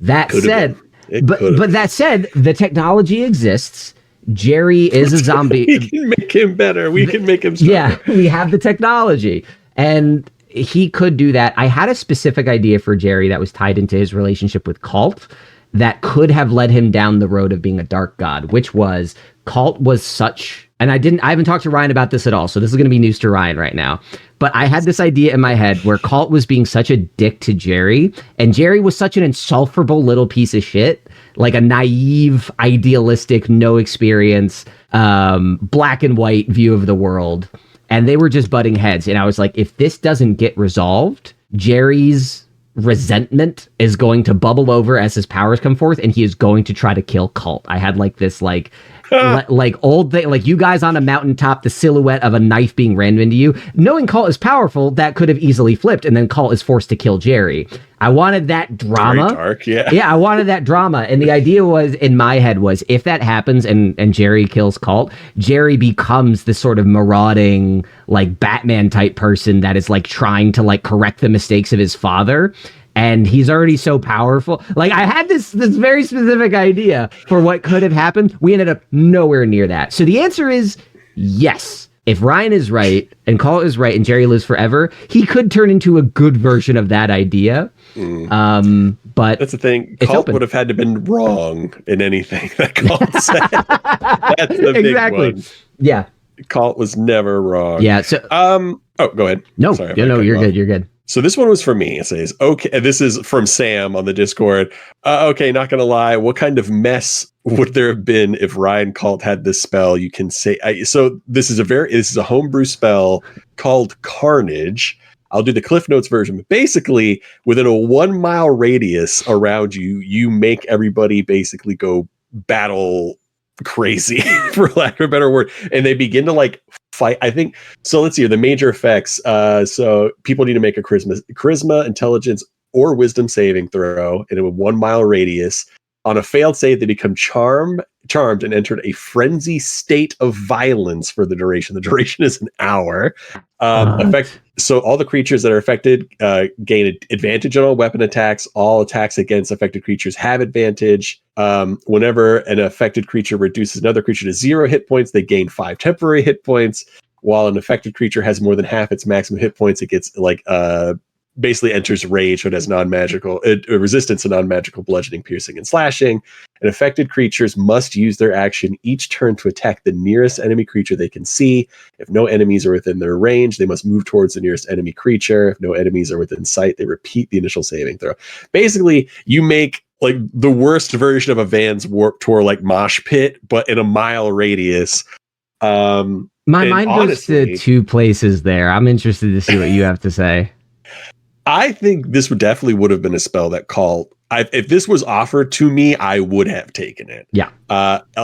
That said, but that said, the technology exists. Jerry is a zombie. We can make him better. We can make him stronger. Yeah, we have the technology. And he could do that. I had a specific idea for Jerry that was tied into his relationship with Cult that could have led him down the road of being a dark god, which was Cult was such... And I haven't talked to Ryan about this at all, so this is going to be news to Ryan right now. But I had this idea in my head where Cult was being such a dick to Jerry, and Jerry was such an insufferable little piece of shit, like a naive, idealistic, no experience, black and white view of the world. And they were just butting heads. And I was like, if this doesn't get resolved, Jerry's resentment is going to bubble over as his powers come forth, and he is going to try to kill Cult. I had like this like like old thing, like you guys on a mountaintop, the silhouette of a knife being rammed into you. Knowing Colt is powerful, that could have easily flipped, and then Colt is forced to kill Jerry. I wanted that drama. Very dark, yeah. Yeah, I wanted that drama. And the idea was, in my head, was if that happens and Jerry kills Colt, Jerry becomes this sort of marauding, like Batman type person that is like trying to like correct the mistakes of his father. And he's already so powerful. Like I had this very specific idea for what could have happened. We ended up nowhere near that. So the answer is yes. If Ryan is right and Colt is right and Jerry lives forever, he could turn into a good version of that idea. But that's the thing. Colt would have had to have been wrong in anything that Colt said. That's the big one. Yeah. Colt was never wrong. Yeah. So go ahead. No, sorry, you're good. You're good. So this one was for me. It says, okay, this is from Sam on the Discord. Okay, not going to lie. What kind of mess would there have been if Ryan Colt had this spell? You can say, so this is a homebrew spell called Carnage. I'll do the Cliff Notes version, but basically within a 1 mile radius around you, you make everybody basically go battle crazy, for lack of a better word. And they begin to like fight. I think so. Let's see the major effects. So people need to make a charisma, intelligence, or wisdom saving throw in a 1 mile radius. On a failed save, they become charmed and entered a frenzy state of violence for the duration. The duration is an hour. So all the creatures that are affected gain advantage on all weapon attacks. All attacks against affected creatures have advantage. Whenever an affected creature reduces another creature to 0 hit points, they gain 5 temporary hit points. While an affected creature has more than half its maximum hit points, it gets basically enters rage, so it has non-magical resistance to non-magical bludgeoning, piercing, and slashing. And affected creatures must use their action each turn to attack the nearest enemy creature they can see. If no enemies are within their range, they must move towards the nearest enemy creature. If no enemies are within sight, they repeat the initial saving throw. Basically, you make like the worst version of a Vans Warped Tour like mosh pit, but in a mile radius. My mind goes to two places there. I'm interested to see what you have to say. I think this would have been a spell that Colt. If this was offered to me, I would have taken it. Yeah.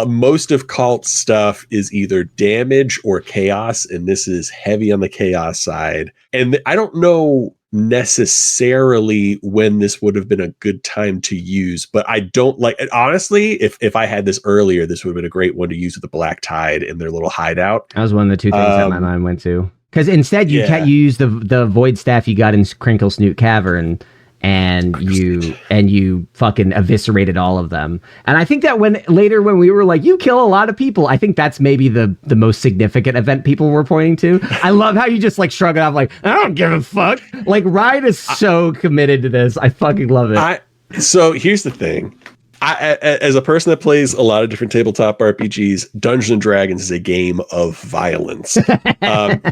Most of Colt's stuff is either damage or chaos, and this is heavy on the chaos side. And I don't know necessarily when this would have been a good time to use, but I don't like it. Honestly, if I had this earlier, this would have been a great one to use with the Black Tide in their little hideout. That was one of the two things that my mind went to. Because instead you use the void staff you got in Crinkle Snoot Cavern, and you fucking eviscerated all of them. And I think that when we were like, you kill a lot of people, I think that's maybe the most significant event people were pointing to. I love how you just like shrug it off like, I don't give a fuck. Like Ryan is so committed to this. I fucking love it. So here's the thing. As a person that plays a lot of different tabletop RPGs, Dungeons and Dragons is a game of violence.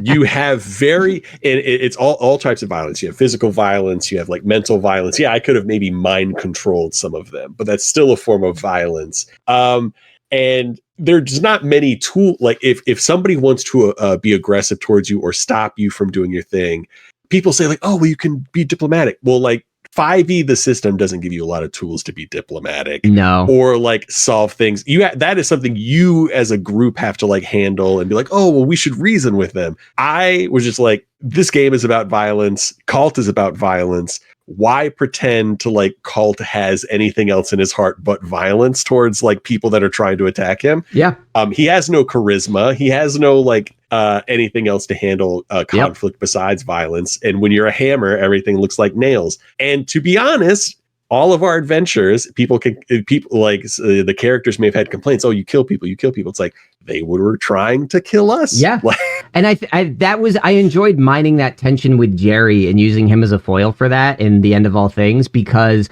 You have it's all types of violence. You have physical violence. You have like mental violence. Yeah, I could have maybe mind controlled some of them, but that's still a form of violence. And there's not many tools. Like if somebody wants to be aggressive towards you or stop you from doing your thing, people say like, oh, well, you can be diplomatic. Well, like 5e, the system doesn't give you a lot of tools to be diplomatic. No. Or like solve things. That is something you as a group have to like handle and be like, oh, well, we should reason with them. I was just like, this game is about violence. Colt is about violence. Why pretend to like Colt has anything else in his heart but violence towards like people that are trying to attack him? Yeah. He has no charisma. He has no like anything else to handle conflict besides violence. And when you're a hammer, everything looks like nails. And to be honest, all of our adventures, the characters may have had complaints. Oh, you kill people. It's like they were trying to kill us. Yeah. And I enjoyed mining that tension with Jerry and using him as a foil for that in The End of All Things, because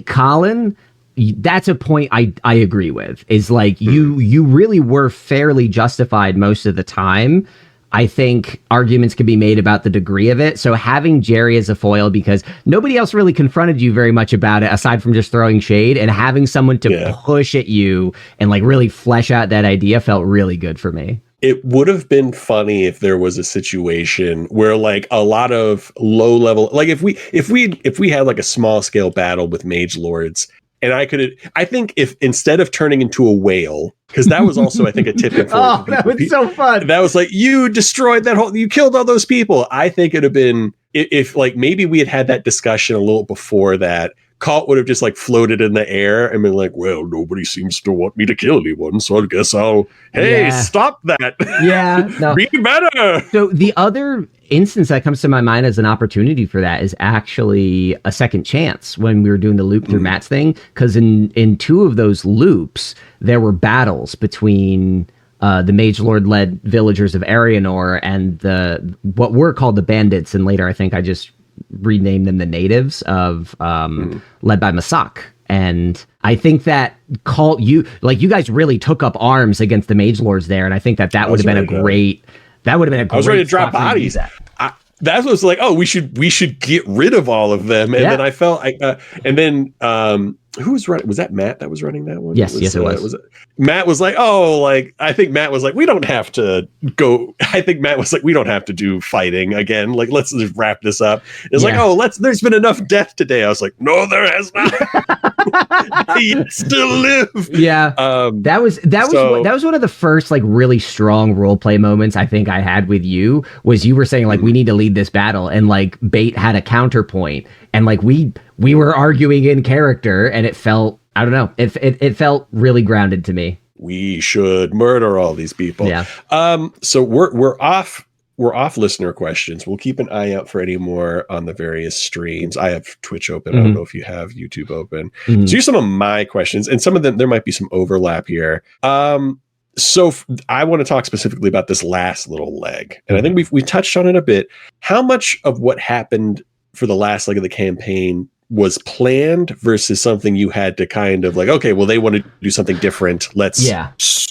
Colin, that's a point I agree with. Is like you really were fairly justified most of the time. I think arguments can be made about the degree of it. So having Jerry as a foil, because nobody else really confronted you very much about it aside from just throwing shade, and having someone to push at you and like really flesh out that idea felt really good for me. It would have been funny if there was a situation where like a lot of low level, like if we had like a small scale battle with mage lords, And I think if instead of turning into a whale, because that was also, I think, a tipping point. Oh, that was so fun. That was like, you destroyed you killed all those people. I think it'd have been, if like maybe we had that discussion a little before that, Colt would have just like floated in the air and been like, well, nobody seems to want me to kill anyone, so I guess stop that. Yeah. No. Be better. So the other instance that comes to my mind as an opportunity for that is actually a second chance when we were doing the loop through Matt's thing. Because in 2 of those loops, there were battles between the Mage Lord-led villagers of Arianor and what were called the bandits, and later I think I just renamed them the natives of led by Masak. And I think that you guys really took up arms against the Mage Lords there, and I think that would have been a great. That would have been a great. I was ready to drop bodies. That was like, we should get rid of all of them. And then I felt like, and then who was running? Was that Matt that was running that one? Yes, it was. Matt was like, I think Matt was like, we don't have to go. I think Matt was like, we don't have to do fighting again. Like, let's just wrap this up. It's like, there's been enough death today. I was like, no, there has not. He still live. Yeah. That was one of the first like really strong role play moments I think I had with you. Was you were saying like, we need to lead this battle, and like Bait had a counterpoint, and like we were arguing in character, and it felt, I don't know, it felt really grounded to me. We should murder all these people. Yeah. So we're off listener questions. We'll keep an eye out for any more on the various streams. I have Twitch open. I don't know if you have YouTube open. So here's some of my questions, and some of them, there might be some overlap here. So I want to talk specifically about this last little leg, and I think we touched on it a bit. How much of what happened for the last leg of the campaign was planned versus something you had to kind of like, okay, well, they want to do something different. Let's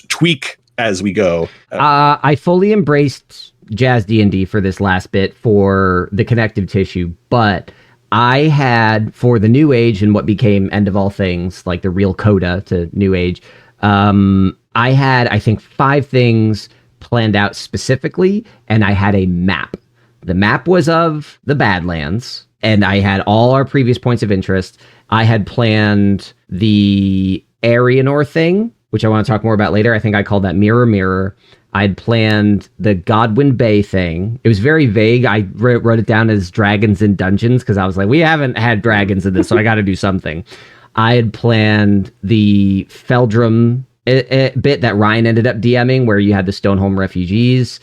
tweak as we go. I fully embraced Jazz D&D for this last bit for the connective tissue, but I had, for the New Age and what became End of All Things, like the real coda to New Age, I had, I think, 5 things planned out specifically, and I had a map. The map was of the Badlands, and I had all our previous points of interest. I had planned the Arianor thing, which I want to talk more about later. I think I called that Mirror Mirror. I'd planned the Godwin Bay thing. It was very vague. I wrote it down as Dragons in Dungeons because I was like, we haven't had dragons in this, so I got to do something. I had planned the Feldrum bit that Ryan ended up DMing, where you had the Stoneholm refugees.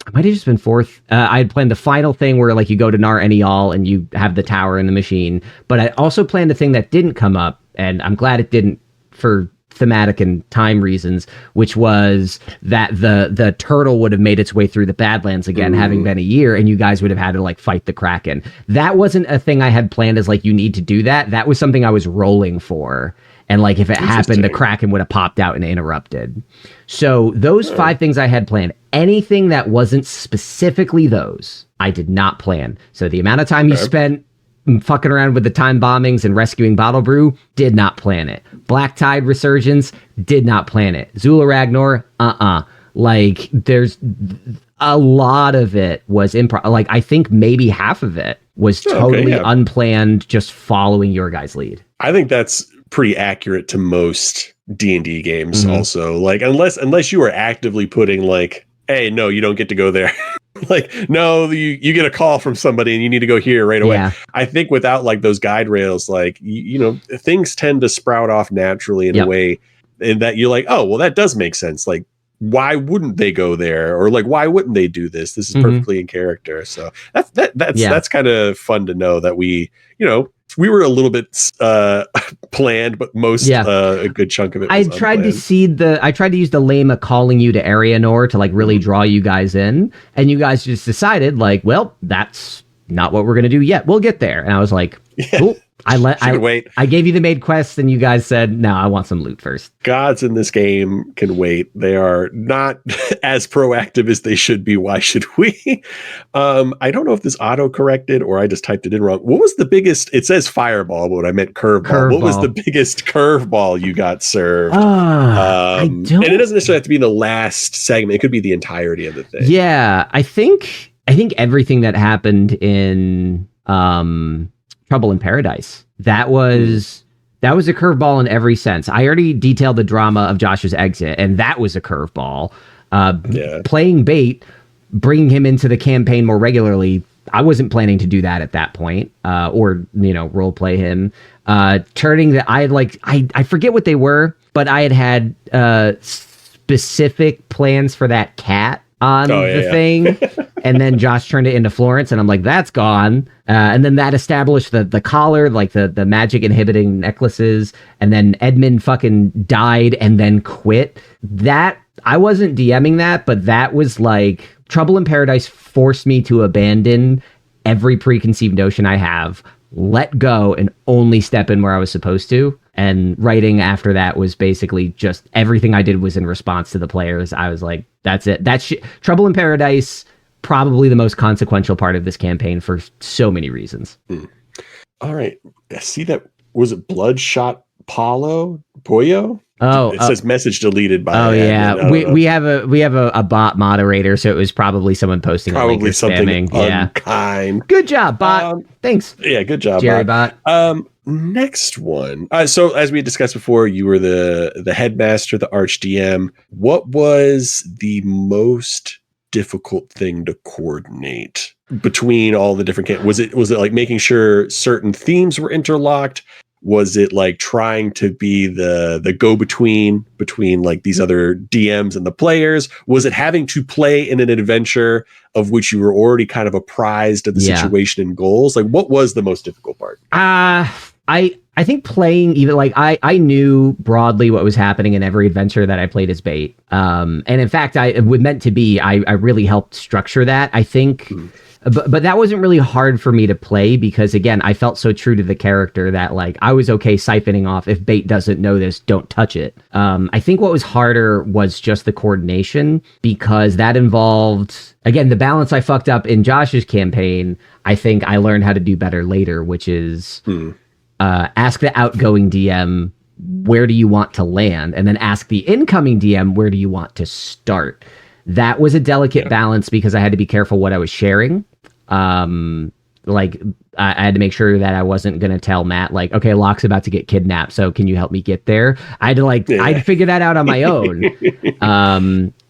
It might have just been 4th. I had planned the final thing where like you go to Nar Enial and you have the tower and the machine. But I also planned a thing that didn't come up, and I'm glad it didn't for thematic and time reasons, which was that the turtle would have made its way through the Badlands again, having been a year, and you guys would have had to like fight the Kraken. That wasn't a thing I had planned as like, you need to do that. That was something I was rolling for. And like, if it happened, the Kraken would have popped out and interrupted. So those 5 things I had planned. Anything that wasn't specifically those, I did not plan. So the amount of time you spent fucking around with the time bombings and rescuing Bottle Brew, did not plan it. Black Tide Resurgence, did not plan it. Zula Ragnar, Like, there's a lot of it was improv. Like, I think maybe half of it was totally unplanned, just following your guys' lead. I think that's pretty accurate to most D&D games also. Like, unless you are actively putting like, hey, no, you don't get to go there. Like, no, you get a call from somebody and you need to go here right away. Yeah. I think without like those guide rails, like, you know, things tend to sprout off naturally in a way, and that you're like, oh, well, that does make sense. Like, why wouldn't they go there? Or like, why wouldn't they do this? This is perfectly in character. So that's kind of fun to know that we, you know, we were a little bit planned, but a good chunk of it was unplanned. I tried to use the Lema calling you to Arianor to like really draw you guys in, and you guys just decided like, well, that's not what we're gonna do yet. We'll get there. And I was like, cool. I gave you the maid quest, and you guys said, no, I want some loot first. Gods in this game can wait. They are not as proactive as they should be. Why should we? I don't know if this auto corrected or I just typed it in wrong. What was the biggest? It says fireball, but I meant curveball. What was the biggest curveball you got served? And it doesn't necessarily have to be in the last segment. It could be the entirety of the thing. Yeah, I think everything that happened in Trouble in Paradise. That was That was a curveball in every sense. I already detailed the drama of Josh's exit, and that was a curveball. Playing bait, bringing him into the campaign more regularly, I wasn't planning to do that at that point, or role play him. Turning that, I forget what they were, but I had specific plans for that cat on the thing, and then Josh turned it into Florence, and I'm like, that's gone. And then that established the collar, like the magic inhibiting necklaces, and then Edmund fucking died and then quit. That I wasn't DMing that, but that was like Trouble in Paradise forced me to abandon every preconceived notion I have, let go, and only step in where I was supposed to. And writing after that was basically just everything I did was in response to the players. I was like, that's it. Trouble in Paradise, probably the most consequential part of this campaign for so many reasons. All right. I see that. Was it Bloodshot Pollo? Oh, it says message deleted by. Oh yeah, we have a bot moderator, so it was probably someone posting probably a link or something spamming. unkind. Yeah. Good job, bot. Thanks. Yeah, good job, Jerry bot. Next one. So as we discussed before, you were the headmaster, the arch DM. What was the most difficult thing to coordinate between all the different was it like making sure certain themes were interlocked? Was it like trying to be the go-between between like these other DMs and the players? Was it having to play in an adventure of which you were already kind of apprised of the situation and goals? Like, what was the most difficult part? I think playing even like I knew broadly what was happening in every adventure that I played as bait. And in fact, I really helped structure that. I think. But that wasn't really hard for me to play because, again, I felt so true to the character that, like, I was okay siphoning off, if bait doesn't know this, don't touch it. I think what was harder was just the coordination, because that involved, again, the balance I fucked up in Josh's campaign. I think I learned how to do better later, which is ask the outgoing DM, where do you want to land? And then ask the incoming DM, where do you want to start? That was a delicate balance because I had to be careful what I was sharing. Like I had to make sure that I wasn't going to tell Matt, like, okay, Locke's about to get kidnapped, so can you help me get there? I had to I'd figure that out on my own.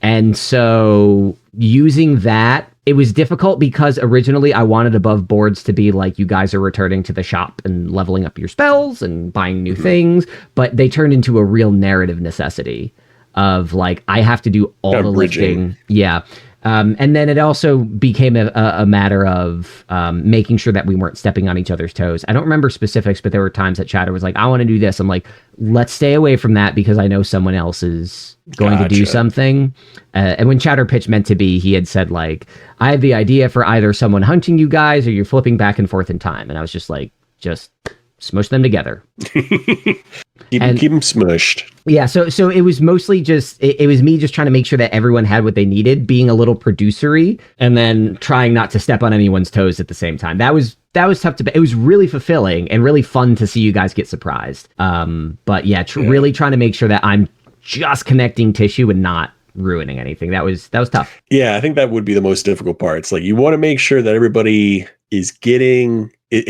And so using that, it was difficult because originally I wanted above boards to be like, you guys are returning to the shop and leveling up your spells and buying new things, but they turned into a real narrative necessity of like, I have to do all the lifting. Yeah. And then it also became a matter of making sure that we weren't stepping on each other's toes. I don't remember specifics, but there were times that Chatter was like, I want to do this. I'm like, let's stay away from that because I know someone else is going to do something. And when Chatter pitched Meant to Be, he had said like, I have the idea for either someone hunting you guys or you're flipping back and forth in time. And I was just like, just smush them together. Keep them smushed. Yeah, so it was mostly just it was me just trying to make sure that everyone had what they needed, being a little producery, and then trying not to step on anyone's toes at the same time. That was tough to. It was really fulfilling and really fun to see you guys get surprised. But yeah, really trying to make sure that I'm just connecting tissue and not ruining anything. That was tough. Yeah, I think that would be the most difficult part. It's like you want to make sure that everybody is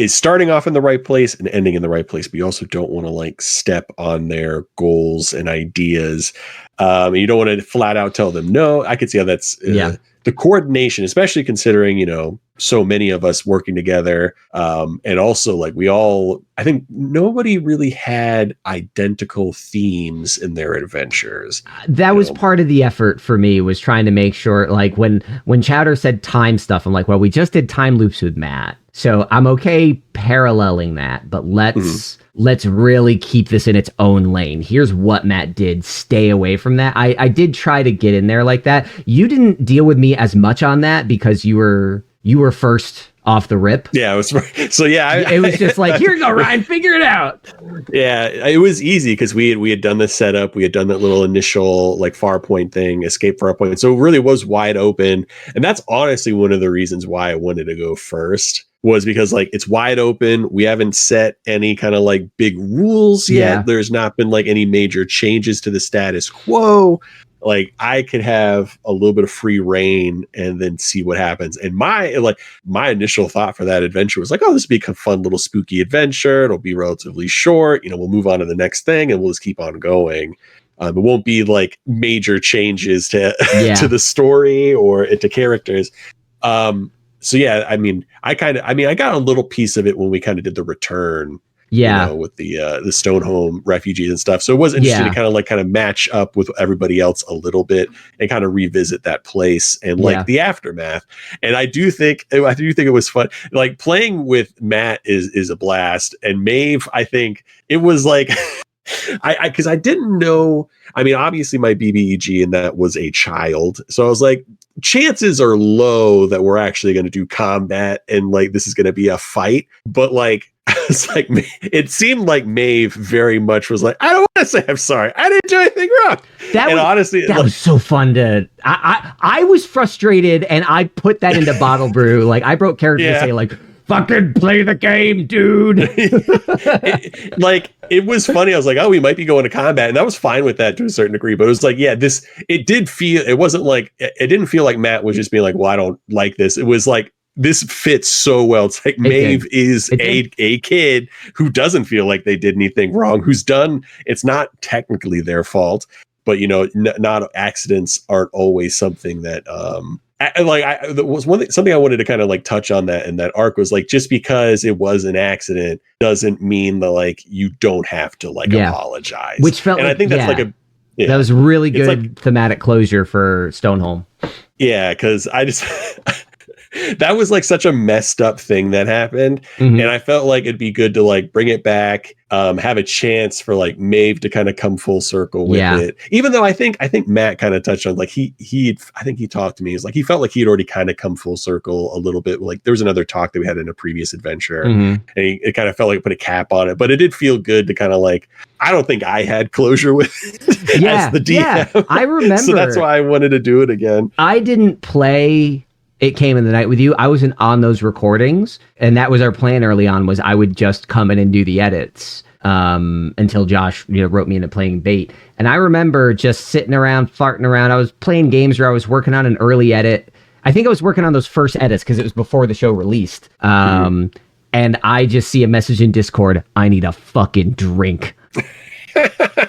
starting off in the right place and ending in the right place, but you also don't want to like step on their goals and ideas. You don't want to flat out tell them no. I could see how that's the coordination, especially considering, so many of us working together. And also like I think nobody really had identical themes in their adventures. That was part of the effort for me, was trying to make sure, like when Chowder said time stuff, I'm like, well, we just did time loops with Matt. So I'm okay paralleling that, but let's really keep this in its own lane. Here's what Matt did. Stay away from that. I did try to get in there like that. You didn't deal with me as much on that because you were first off the rip. Yeah, it was so. Yeah, it was just like, here you go, Ryan, figure it out. Yeah, it was easy because we had done the setup, we had done that little initial like far point thing, escape far point. So it really was wide open, and that's honestly one of the reasons why I wanted to go first. Was because like it's wide open. We haven't set any kind of like big rules yet. There's not been like any major changes to the status quo. like I could have a little bit of free reign and then see what happens. And my initial thought for that adventure was like, oh, this would be a fun little spooky adventure. It'll be relatively short. You know, we'll move on to the next thing and we'll just keep on going. It won't be like major changes to to the story or to characters. So yeah, I mean, I got a little piece of it when we kind of did the return. Yeah, you know, with the Stonehome refugees and stuff. So it was interesting to kind of match up with everybody else a little bit and kind of revisit that place and like the aftermath. And I do think it was fun. Like playing with Matt is a blast, and Maeve, I think it was like because I didn't know. I mean, obviously my BBEG and that was a child, so I was like, chances are low that we're actually going to do combat and like this is going to be a fight. But like, it's like it seemed like Maeve very much was like, I don't want to say I'm sorry. I didn't do anything wrong. Honestly, that was so fun to. I was frustrated, and I put that into Bottle Brew. Like I broke character to say like, fucking play the game, dude. It was funny. I was like, oh, we might be going to combat. And I was fine with that to a certain degree. But it was like, it didn't feel like Matt was just being like, well, I don't like this. It was like, this fits so well. It's like Maeve is a kid who doesn't feel like they did anything wrong, it's not technically their fault, but you know, not accidents aren't always something that, something I wanted to kind of like touch on that in that arc was like, just because it was an accident doesn't mean that like you don't have to like apologize. Which felt, and I think that's like that was really good thematic closure for Stonehome. Yeah, because I just that was like such a messed up thing that happened, and I felt like it'd be good to like bring it back, have a chance for like Maeve to kind of come full circle with it. Even though I think Matt kind of touched on like he talked to me. He's like he felt like he had already kind of come full circle a little bit. Like there was another talk that we had in a previous adventure, and it kind of felt like it put a cap on it. But it did feel good to kind of like, I don't think I had closure with it as the DM. Yeah, I remember. So that's why I wanted to do it again. I didn't play It Came in the Night with you. I wasn't on those recordings, and that was our plan early on, was I would just come in and do the edits until Josh wrote me into playing bait. And I remember just sitting around, farting around. I was playing games where I was working on an early edit. I think I was working on those first edits because it was before the show released. And I just see a message in Discord, I need a fucking drink.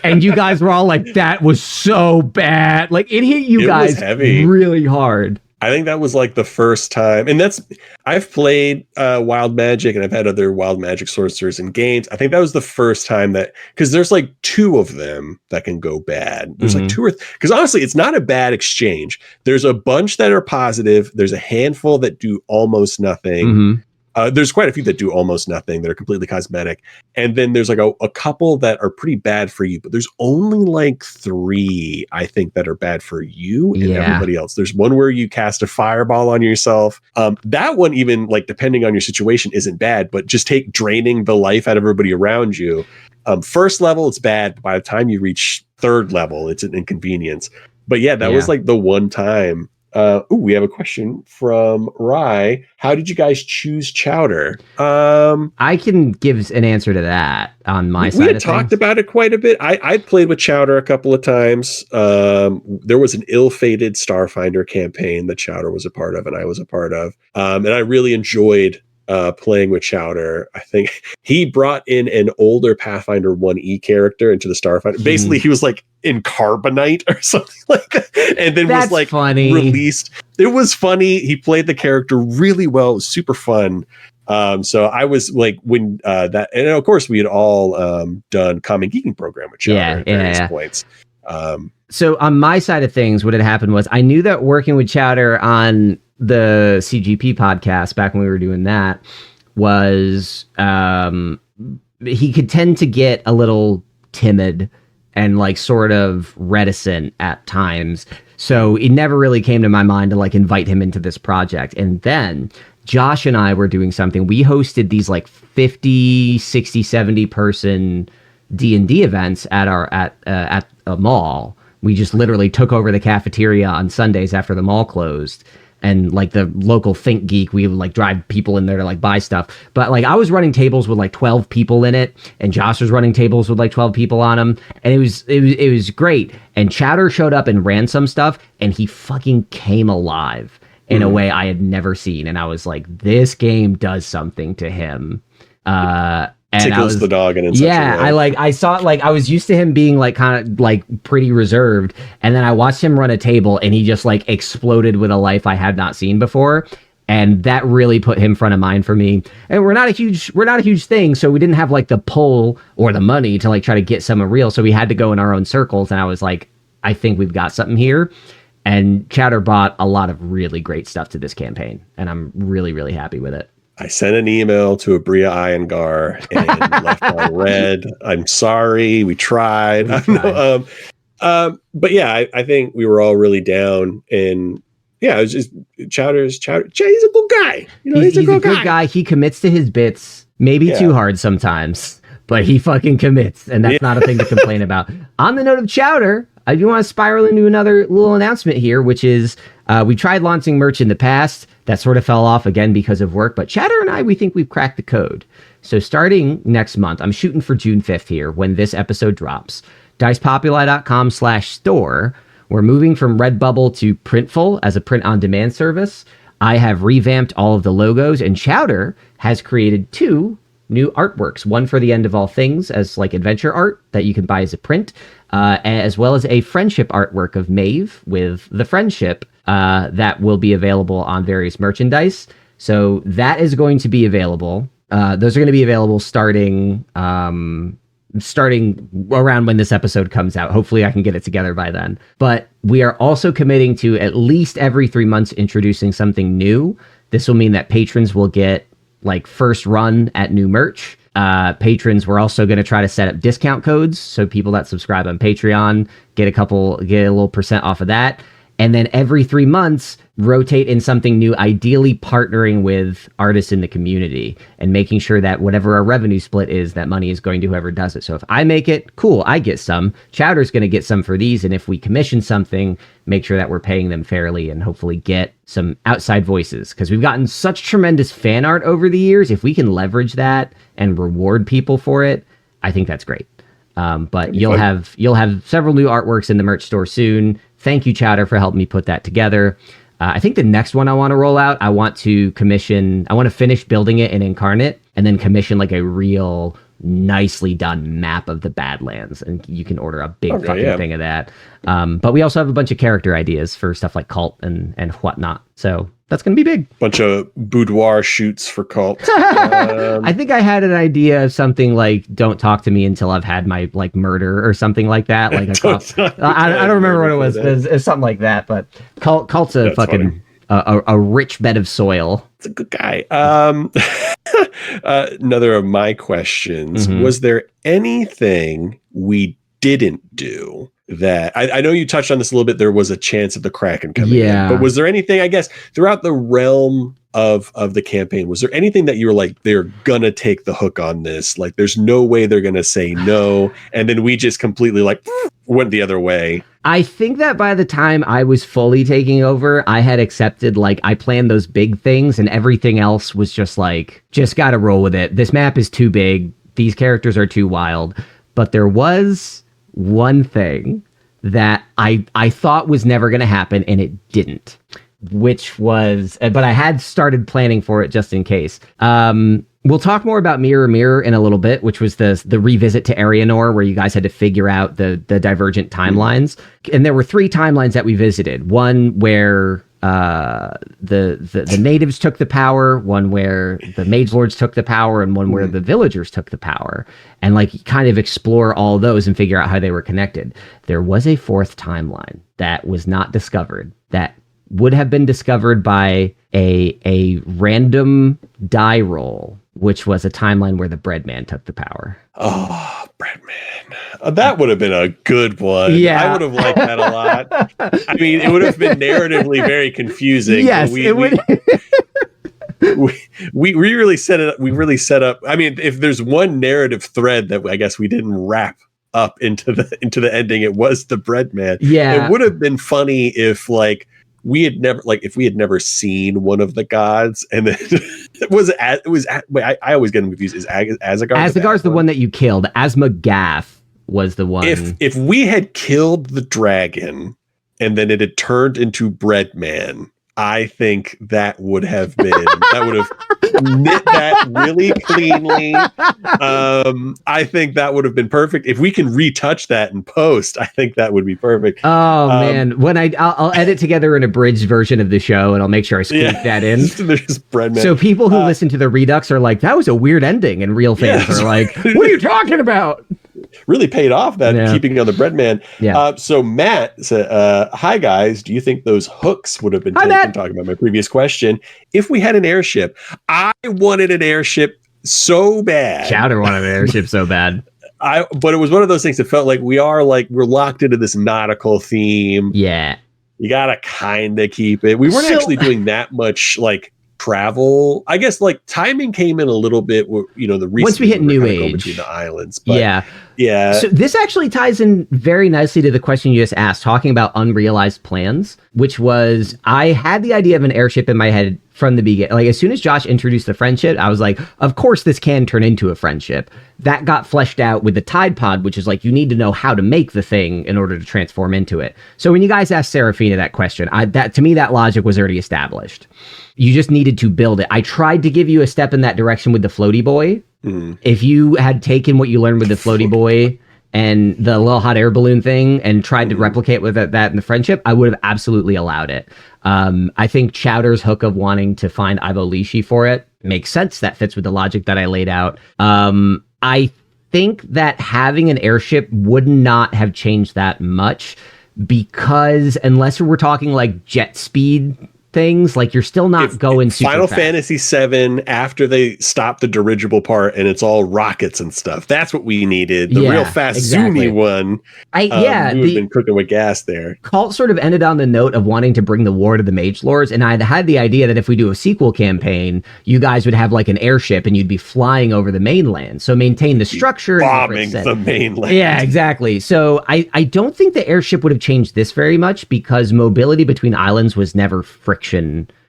And you guys were all like, that was so bad. Like it hit you guys really hard. I think that was like the first time, and I've played Wild Magic, and I've had other Wild Magic sorcerers in games. I think that was the first time that, because there's like 2 of them that can go bad. There's like 2 or because honestly, it's not a bad exchange. There's a bunch that are positive. There's a handful that do almost nothing. There's quite a few that do almost nothing, that are completely cosmetic. And then there's like a couple that are pretty bad for you, but there's only like 3, I think, that are bad for you and everybody else. There's one where you cast a fireball on yourself. That one, even like depending on your situation, isn't bad, but just take draining the life out of everybody around you. First level, it's bad. But by the time you reach 3rd level, it's an inconvenience. But yeah, that was like the one time. We have a question from Rye. How did you guys choose Chowder? I can give an answer to that on my side. We had talked about it quite a bit. I played with Chowder a couple of times. There was an ill-fated Starfinder campaign that Chowder was a part of and I was a part of. And I really enjoyed playing with Chowder. I think he brought in an older Pathfinder 1E character into the Starfinder. Basically, he was like in Carbonite or something like that, and then was like released. It was funny. He played the character really well. It was super fun. So I was like, when that, and of course we had all done Common Geeking program with Chowder at various points. So on my side of things, what had happened was I knew that working with Chowder on the CGP podcast back when we were doing that was he could tend to get a little timid and like sort of reticent at times. So it never really came to my mind to like invite him into this project. And then Josh and I were doing something. We hosted these like 50, 60, 70 person D&D events at a mall. We just literally took over the cafeteria on Sundays after the mall closed. and like the local Think Geek, we would like drive people in there to like buy stuff. But like I was running tables with like 12 people in it, and Josh was running tables with like 12 people on them, and it was great. And Chowder showed up and ran some stuff, and he fucking came alive in a way I had never seen. And I was like, this game does something to him. And tickles the dog in such a way. I saw it, like I was used to him being like kind of like pretty reserved, and then I watched him run a table and he just like exploded with a life I had not seen before, and that really put him front of mind for me. And we're not a huge thing, so we didn't have like the pull or the money to like try to get someone real, so we had to go in our own circles, and I was like, I think we've got something here. And Chowder brought a lot of really great stuff to this campaign, and I'm really, really happy with it. I sent an email to Abria Iyengar and left on red. I'm sorry. We tried. But yeah, I think we were all really down, and yeah, it was just Chowder. He's a good guy. You know, he's a good guy. He commits to his bits, maybe too hard sometimes, but he fucking commits, and that's not a thing to complain about. On the note of Chowder, I do want to spiral into another little announcement here, which is we tried launching merch in the past. That sort of fell off again because of work, but Chowder and we think we've cracked the code. So starting next month, I'm shooting for June 5th here when this episode drops. DicePopuli.com/store. We're moving from Redbubble to Printful as a print-on-demand service. I have revamped all of the logos, and Chowder has created 2 new artworks. One for the End of All Things as like adventure art that you can buy as a print, as well as a friendship artwork of Maeve with the friendship that will be available on various merchandise. So that is going to be available. Those are going to be available starting around when this episode comes out. Hopefully I can get it together by then. But we are also committing to at least every 3 months introducing something new. This will mean that patrons will get like first run at new merch. Patrons, we're also going to try to set up discount codes, so people that subscribe on Patreon get a little percent off of that. And then every 3 months, rotate in something new, ideally partnering with artists in the community and making sure that whatever our revenue split is, that money is going to whoever does it. So if I make it, cool, I get some. Chowder's going to get some for these. And if we commission something, make sure that we're paying them fairly and hopefully get some outside voices, because we've gotten such tremendous fan art over the years. If we can leverage that and reward people for it, I think that's great. But you'll have several new artworks in the merch store soon. Thank you, Chowder, for helping me put that together. I think the next one I want to roll out, I want to finish building it in Incarnate and then commission like a real nicely done map of the Badlands. And you can order a big thing of that. But we also have a bunch of character ideas for stuff like Cult and whatnot. So that's going to be big. Bunch of boudoir shoots for Cult. I think I had an idea of something like "Don't talk to me until I've had my like murder" or something like that. Like I don't remember what it was. It's something like that. But Cult's a fucking a rich bed of soil. It's a good guy. Another of my questions: was there anything we didn't do? That I know you touched on this a little bit. There was a chance of the Kraken coming in, but was there anything, I guess, throughout the realm of the campaign, was there anything that you were like, they're gonna take the hook on this? Like, there's no way they're gonna say no, and then we just completely like went the other way. I think that by the time I was fully taking over, I had accepted, like, I planned those big things, and everything else was just like, just gotta roll with it. This map is too big. These characters are too wild. But there was one thing that I thought was never going to happen, and it didn't, which was, but I had started planning for it just in case. We'll talk more about Mirror Mirror in a little bit, which was the revisit to Arianor, where you guys had to figure out the divergent timelines. And there were 3 timelines that we visited. One where the natives took the power, one where the mage lords took the power, and one where the villagers took the power, and like kind of explore all those and figure out how they were connected. There was a 4th timeline that was not discovered, that would have been discovered by a random die roll, which was a timeline where the Breadman took the power. Oh, Breadman. That would have been a good one. Yeah. I would have liked that a lot. I mean, it would have been narratively very confusing. Yes, it would. We really set it up. We really set up. I mean, if there's one narrative thread that I guess we didn't wrap up into the ending, it was the Breadman. Yeah. It would have been funny if, like, we had never, like, if we had never seen one of the gods, and then I always get them confused. Is Asgard? Asgard's the one that you killed. Asmagath was the one. If we had killed the dragon and then it had turned into Breadman, I think that would have knit that really cleanly. I think that would have been perfect. If we can retouch that in post, I think that would be perfect. Oh man, when I'll edit together an abridged version of the show, and I'll make sure I squeak that in. There's Breadman. So people who listen to the Redux are like, "That was a weird ending," and real fans are like, "What are you talking about?" Really paid off that keeping on the Breadman. Yeah. So Matt said, "Hi guys, do you think those hooks would have been taken?" Matt. Talking about my previous question, if we had an airship, I wanted an airship so bad. Chowder wanted an airship so bad. But it was one of those things that felt like we're locked into this nautical theme. Yeah, you gotta kind of keep it. We weren't actually doing that much like travel. I guess like timing came in a little bit. The once we hit New Age between the islands. But yeah. So this actually ties in very nicely to the question you just asked, talking about unrealized plans, which was I had the idea of an airship in my head from the beginning. Like as soon as Josh introduced the friendship, I was like, of course this can turn into a friendship. That got fleshed out with the Tide Pod, which is like you need to know how to make the thing in order to transform into it. So when you guys asked Serafina that question, to me that logic was already established. You just needed to build it. I tried to give you a step in that direction with the floaty boy. If you had taken what you learned with the floaty boy and the little hot air balloon thing and tried to replicate with that in the friendship, I would have absolutely allowed it. I think Chowder's hook of wanting to find Ivo Lishi for it makes sense. That fits with the logic that I laid out. I think that having an airship would not have changed that much because unless we're talking like jet speed things, like you're still not going super Final fast. Fantasy VII, after they stop the dirigible part and it's all rockets and stuff, that's what we needed. The real fast zoomy one. We would have been cooking with gas there. Cult sort of ended on the note of wanting to bring the war to the Mage Lords, and I'd had the idea that if we do a sequel campaign, you guys would have like an airship and you'd be flying over the mainland. So maintain the structure. Bombing the mainland. Yeah, exactly. So I don't think the airship would have changed this very much because mobility between islands was never friction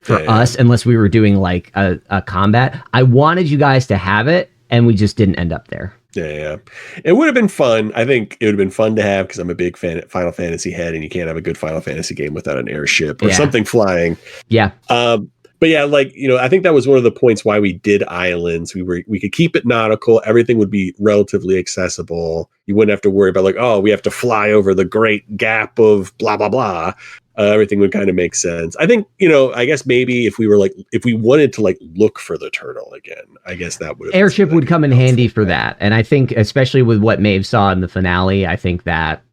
for us unless we were doing like a combat. I wanted you guys to have it and we just didn't end up there. Yeah. It would have been fun. I think it would have been fun to have because I'm a big fan of Final Fantasy head and you can't have a good Final Fantasy game without an airship or something flying. Yeah. But yeah, like, I think that was one of the points why we did islands. We could keep it nautical. Everything would be relatively accessible. You wouldn't have to worry about like, oh, we have to fly over the great gap of blah, blah, blah. Everything would kind of make sense. I think, I guess maybe if we wanted to like look for the turtle again, I guess that would airship would come in handy for that. And I think especially with what Maeve saw in the finale, I think that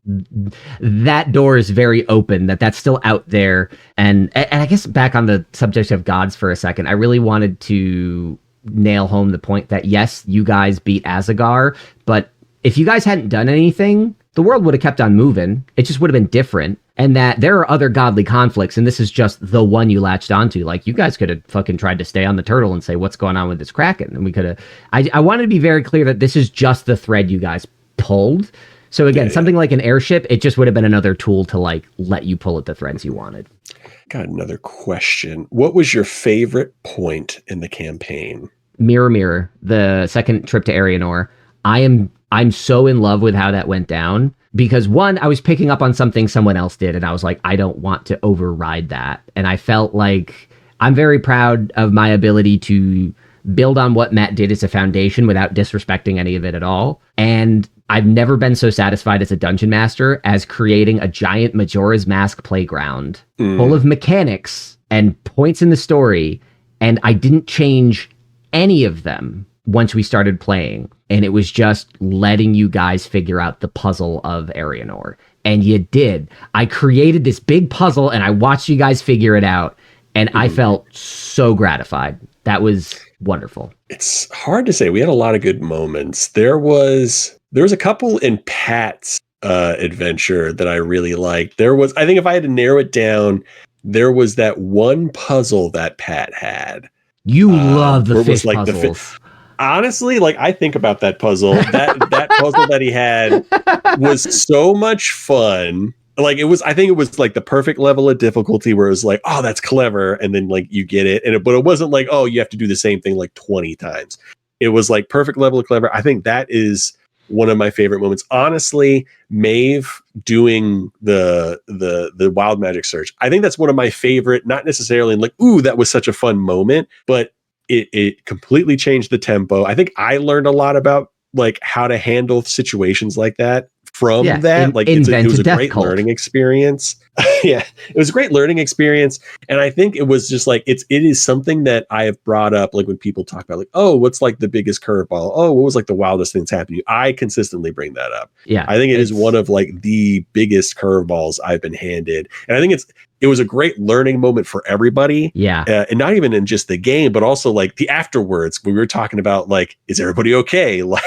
door is very open, that's still out there. And I guess back on the subject of gods for a second, I really wanted to nail home the point that yes, you guys beat Azagar, but if you guys hadn't done anything, the world would have kept on moving. It just would have been different. And that there are other godly conflicts, and this is just the one you latched onto. Like, you guys could have fucking tried to stay on the turtle and say, what's going on with this Kraken? And we could have... I wanted to be very clear that this is just the thread you guys pulled. So again, something like an airship, it just would have been another tool to, like, let you pull at the threads you wanted. Got another question. What was your favorite point in the campaign? Mirror, Mirror, the second trip to Arianor. I'm so in love with how that went down. Because one, I was picking up on something someone else did, and I was like, I don't want to override that. And I felt like I'm very proud of my ability to build on what Matt did as a foundation without disrespecting any of it at all. And I've never been so satisfied as a dungeon master as creating a giant Majora's Mask playground full of mechanics and points in the story. And I didn't change any of them once we started playing. And it was just letting you guys figure out the puzzle of Arianor. And you did. I created this big puzzle and I watched you guys figure it out. And I felt so gratified. That was wonderful. It's hard to say. We had a lot of good moments. There was a couple in Pat's adventure that I really liked. I think if I had to narrow it down, there was that one puzzle that Pat had. You love the fish puzzles. Honestly, like I think about that puzzle, that puzzle that he had was so much fun. like, it was, I think it was like the perfect level of difficulty where it was like, oh, that's clever. And then like you get it. But it wasn't like, oh, you have to do the same thing like 20 times. It was like perfect level of clever. I think that is one of my favorite moments. Honestly, Maeve doing the wild magic search. I think that's one of my favorite, not necessarily in like, ooh, that was such a fun moment, but it completely changed the tempo. I think I learned a lot about like how to handle situations like that from that. Like it was a great learning experience. Yeah, it was a great learning experience. And I think it was just like, it is something that I have brought up, like when people talk about like, oh, what's like the biggest curveball? Oh, what was like the wildest thing that's happened to you? I consistently bring that up. Yeah. I think it is one of like the biggest curveballs I've been handed. And I think it was a great learning moment for everybody. Yeah. And not even in just the game, but also like the afterwards, when we were talking about like, is everybody okay? Like,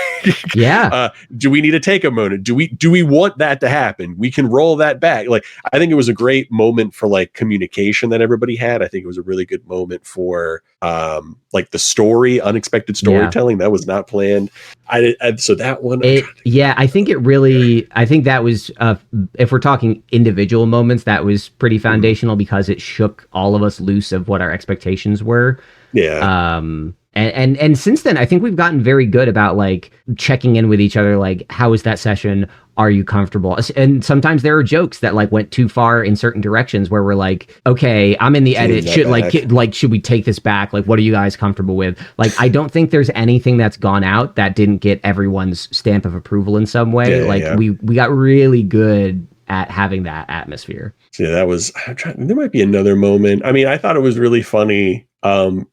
do we need to take a moment? Do we want that to happen? We can roll that back. Like, I think it was a great moment for like communication that everybody had. I think it was a really good moment for like the story, unexpected storytelling that was not planned. So that one, I think it really, I think that was, if we're talking individual moments, that was pretty foundational because it shook all of us loose of what our expectations were. Yeah. And since then, I think we've gotten very good about like checking in with each other. Like, how was that session? Are you comfortable? And sometimes there are jokes that like went too far in certain directions where we're like, okay, I'm in the edit. Should we take this back? Like, what are you guys comfortable with? Like, I don't think there's anything that's gone out that didn't get everyone's stamp of approval in some way. We got really good at having that atmosphere. So that was, there might be another moment. I mean, I thought it was really funny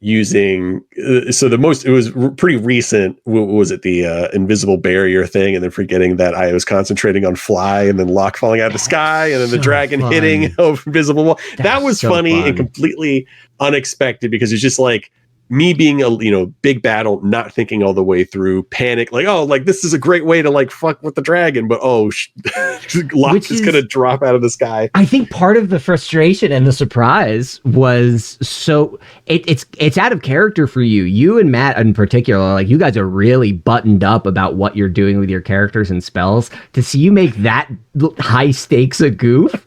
using it was pretty recent. What was it, the invisible barrier thing, and then forgetting that I was concentrating on fly, and then Locke falling out of the sky, and then the dragon hitting over invisible wall. That was so funny and completely unexpected because it's just like me being a big battle, not thinking all the way through, panic, like, oh, like this is a great way to like fuck with the dragon, but Locke is gonna drop out of the sky. I think part of the frustration and the surprise was so it's out of character for you and Matt in particular. Like, you guys are really buttoned up about what you're doing with your characters and spells. To see you make that high stakes a goof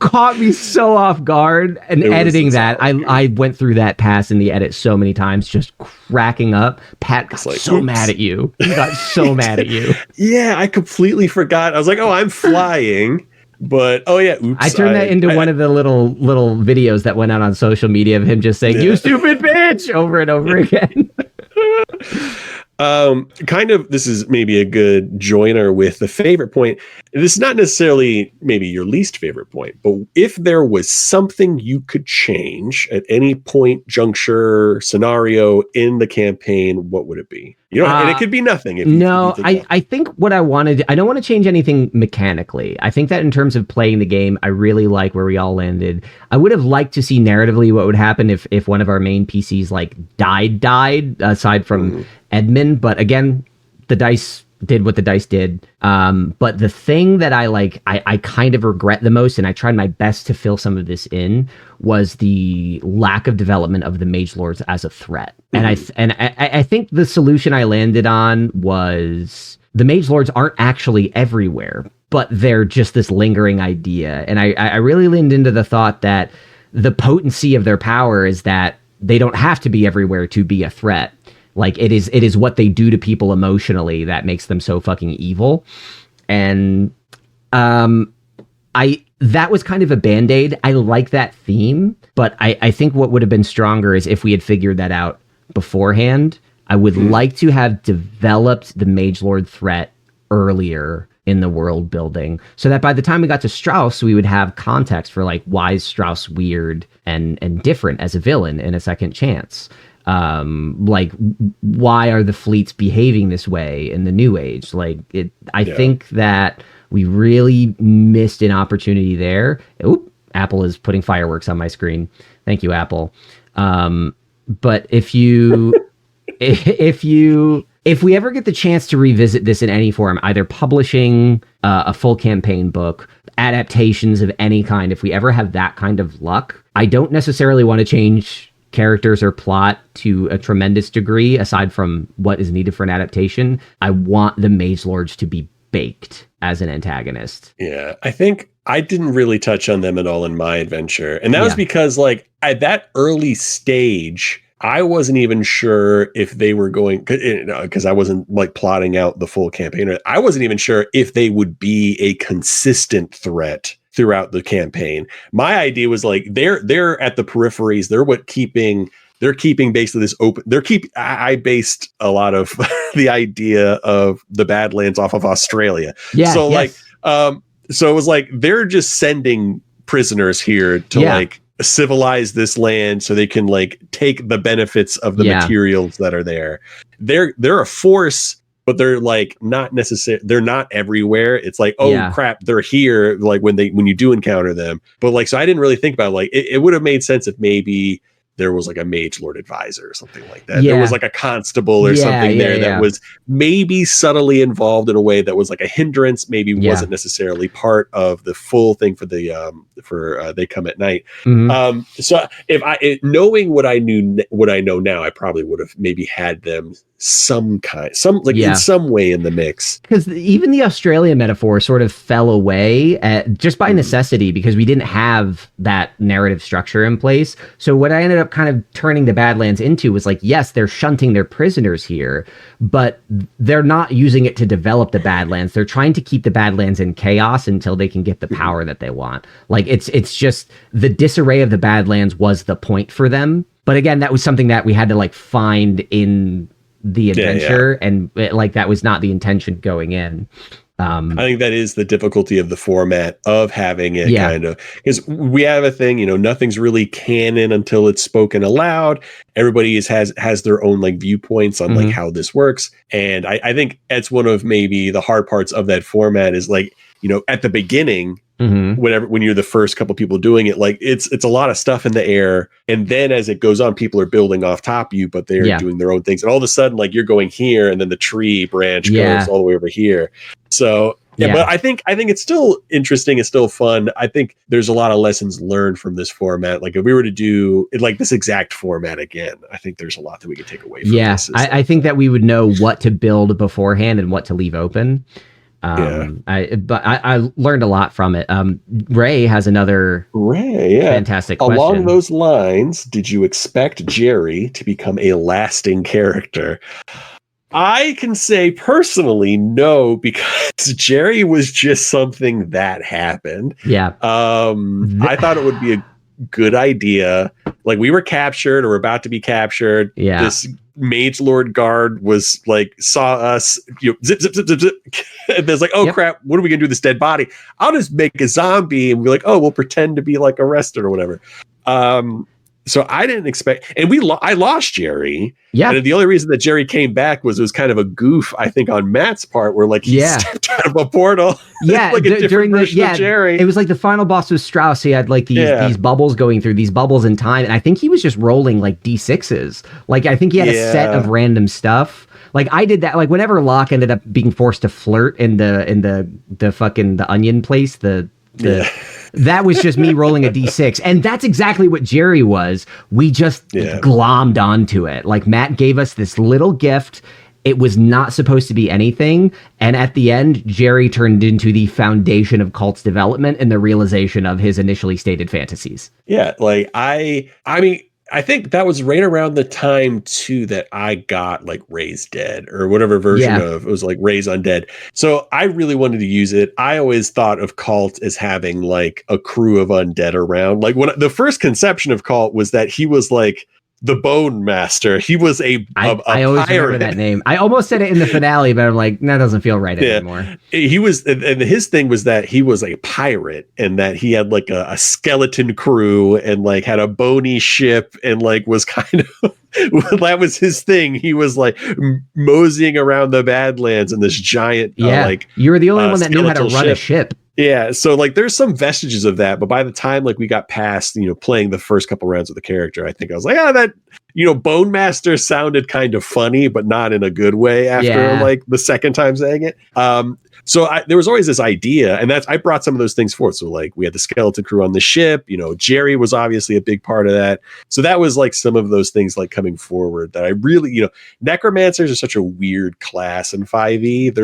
caught me so off guard. And editing that, I went through that pass in the edit so many times, just cracking up. Pat got so mad at you. He got so mad at you. Yeah, I completely forgot. I was like, oh, I'm flying. But oops. I turned that into one of the little videos that went out on social media of him just saying, you stupid bitch, over and over again. This is maybe a good joiner with the favorite point. This is not necessarily maybe your least favorite point, but if there was something you could change at any point, juncture, scenario in the campaign, what would it be? And it could be nothing. I think what I wanted, I don't want to change anything mechanically. I think that in terms of playing the game, I really like where we all landed. I would have liked to see narratively what would happen if one of our main PCs like died, aside from Edmund. But again, the dice did what the dice did. But the thing that I kind of regret the most, and I tried my best to fill some of this in, was the lack of development of the Mage Lords as a threat. And I think the solution I landed on was the Mage Lords aren't actually everywhere, but they're just this lingering idea. And I really leaned into the thought that the potency of their power is that they don't have to be everywhere to be a threat. Like, it is what they do to people emotionally that makes them so fucking evil. And that was kind of a Band-Aid. I like that theme, but I think what would have been stronger is if we had figured that out beforehand. I would like to have developed the Mage Lord threat earlier in the world building, so that by the time we got to Strauss, we would have context for like, why is Strauss weird and different as a villain in a second chance? Like, why are the fleets behaving this way in the New Age? I think that we really missed an opportunity there. Oop, Apple is putting fireworks on my screen. Thank you, Apple. But if we ever get the chance to revisit this in any form, either publishing a full campaign book, adaptations of any kind, if we ever have that kind of luck, I don't necessarily want to change characters or plot to a tremendous degree aside from what is needed for an adaptation. I want the Mage Lords to be baked as an antagonist. Yeah, I think I didn't really touch on them at all in my adventure. And that was because, like, at that early stage, I wasn't even sure if they were going, because I wasn't like plotting out the full campaign. I wasn't even sure if they would be a consistent threat throughout the campaign. My idea was like, they're at the peripheries. They're keeping basically this open. I based a lot of the idea of the Badlands off of Australia. Yeah. So so it was like, they're just sending prisoners here to like civilize this land so they can like take the benefits of the materials that are there. They're a force, but they're like not necessary. They're not everywhere. It's like, crap, they're here. Like when you do encounter them, but like, so I didn't really think about it. Like it would have made sense if maybe there was like a mage lord advisor or something like that. There was like a constable or something there that was maybe subtly involved in a way that was like a hindrance, maybe wasn't necessarily part of the full thing for They Come at Night. So knowing what I know now, I probably would have maybe had them in some way in the mix. Because even the Australia metaphor sort of fell away just by necessity, because we didn't have that narrative structure in place. So what I ended up kind of turning the Badlands into was like, yes, they're shunting their prisoners here, but they're not using it to develop the Badlands. They're trying to keep the Badlands in chaos until they can get the power that they want. Like it's just the disarray of the Badlands was the point for them. But again, that was something that we had to like find in the adventure, and that was not the intention going in. I think that is the difficulty of the format of having it kind of, because we have a thing, nothing's really canon until it's spoken aloud. Everybody has their own like viewpoints on like how this works. And I think that's one of maybe the hard parts of that format is like, at the beginning, when you're the first couple people doing it, like it's a lot of stuff in the air, and then as it goes on, people are building off top of you, but they're doing their own things, and all of a sudden like you're going here, and then the tree branch goes all the way over here. So but I think it's still interesting, it's still fun. I think there's a lot of lessons learned from this format. Like if we were to do it like this exact format again, I think there's a lot that we could take away from this. I think that we would know what to build beforehand and what to leave open. I learned a lot from it. Ray has another fantastic question. Along those lines, did you expect Jerry to become a lasting character? I can say personally, no, because Jerry was just something that happened. Yeah. I thought it would be a good idea. Like we were captured or about to be captured. Yeah. This mage lord guard was like, saw us, zip, zip, zip, zip, zip. And there's like, oh crap, what are we gonna do with this dead body? I'll just make a zombie and be like, oh, we'll pretend to be like arrested or whatever. So I didn't expect, and I lost Jerry. Yeah. And the only reason that Jerry came back was it was kind of a goof, I think, on Matt's part, where like he stepped out of a portal. Yeah. Like a different version of Jerry. It was like the final boss was Strauss. He had like these bubbles going through, these bubbles in time. And I think he was just rolling like D6s. Like I think he had a set of random stuff. Like I did that. Like whenever Locke ended up being forced to flirt in the fucking the onion place, that was just me rolling a D6. And that's exactly what Jerry was. We just glommed onto it. Like Matt gave us this little gift. It was not supposed to be anything. And at the end, Jerry turned into the foundation of Cult's development and the realization of his initially stated fantasies. Yeah. Like I mean, I think that was right around the time too that I got like Ray's Dead or whatever version of it was like Ray's Undead. So I really wanted to use it. I always thought of Cult as having like a crew of undead around. Like when the first conception of Cult was that he was like the Bone Master. He was I always pirate. remember that name. I almost said it in the finale, but I'm like, that doesn't feel right anymore. He was, and his thing was that he was a pirate and that he had like a skeleton crew and like had a bony ship and like was kind of, that was his thing. He was like moseying around the Badlands in this giant, like you were the only one that knew how to run a ship. Yeah, so like there's some vestiges of that, but by the time like we got past, playing the first couple rounds of the character, I think I was like, Bone Master sounded kind of funny, but not in a good way after like the second time saying it. So there was always this idea, and I brought some of those things forth. So like we had the skeleton crew on the ship, Jerry was obviously a big part of that. So that was like some of those things like coming forward that I really, necromancers are such a weird class in 5e.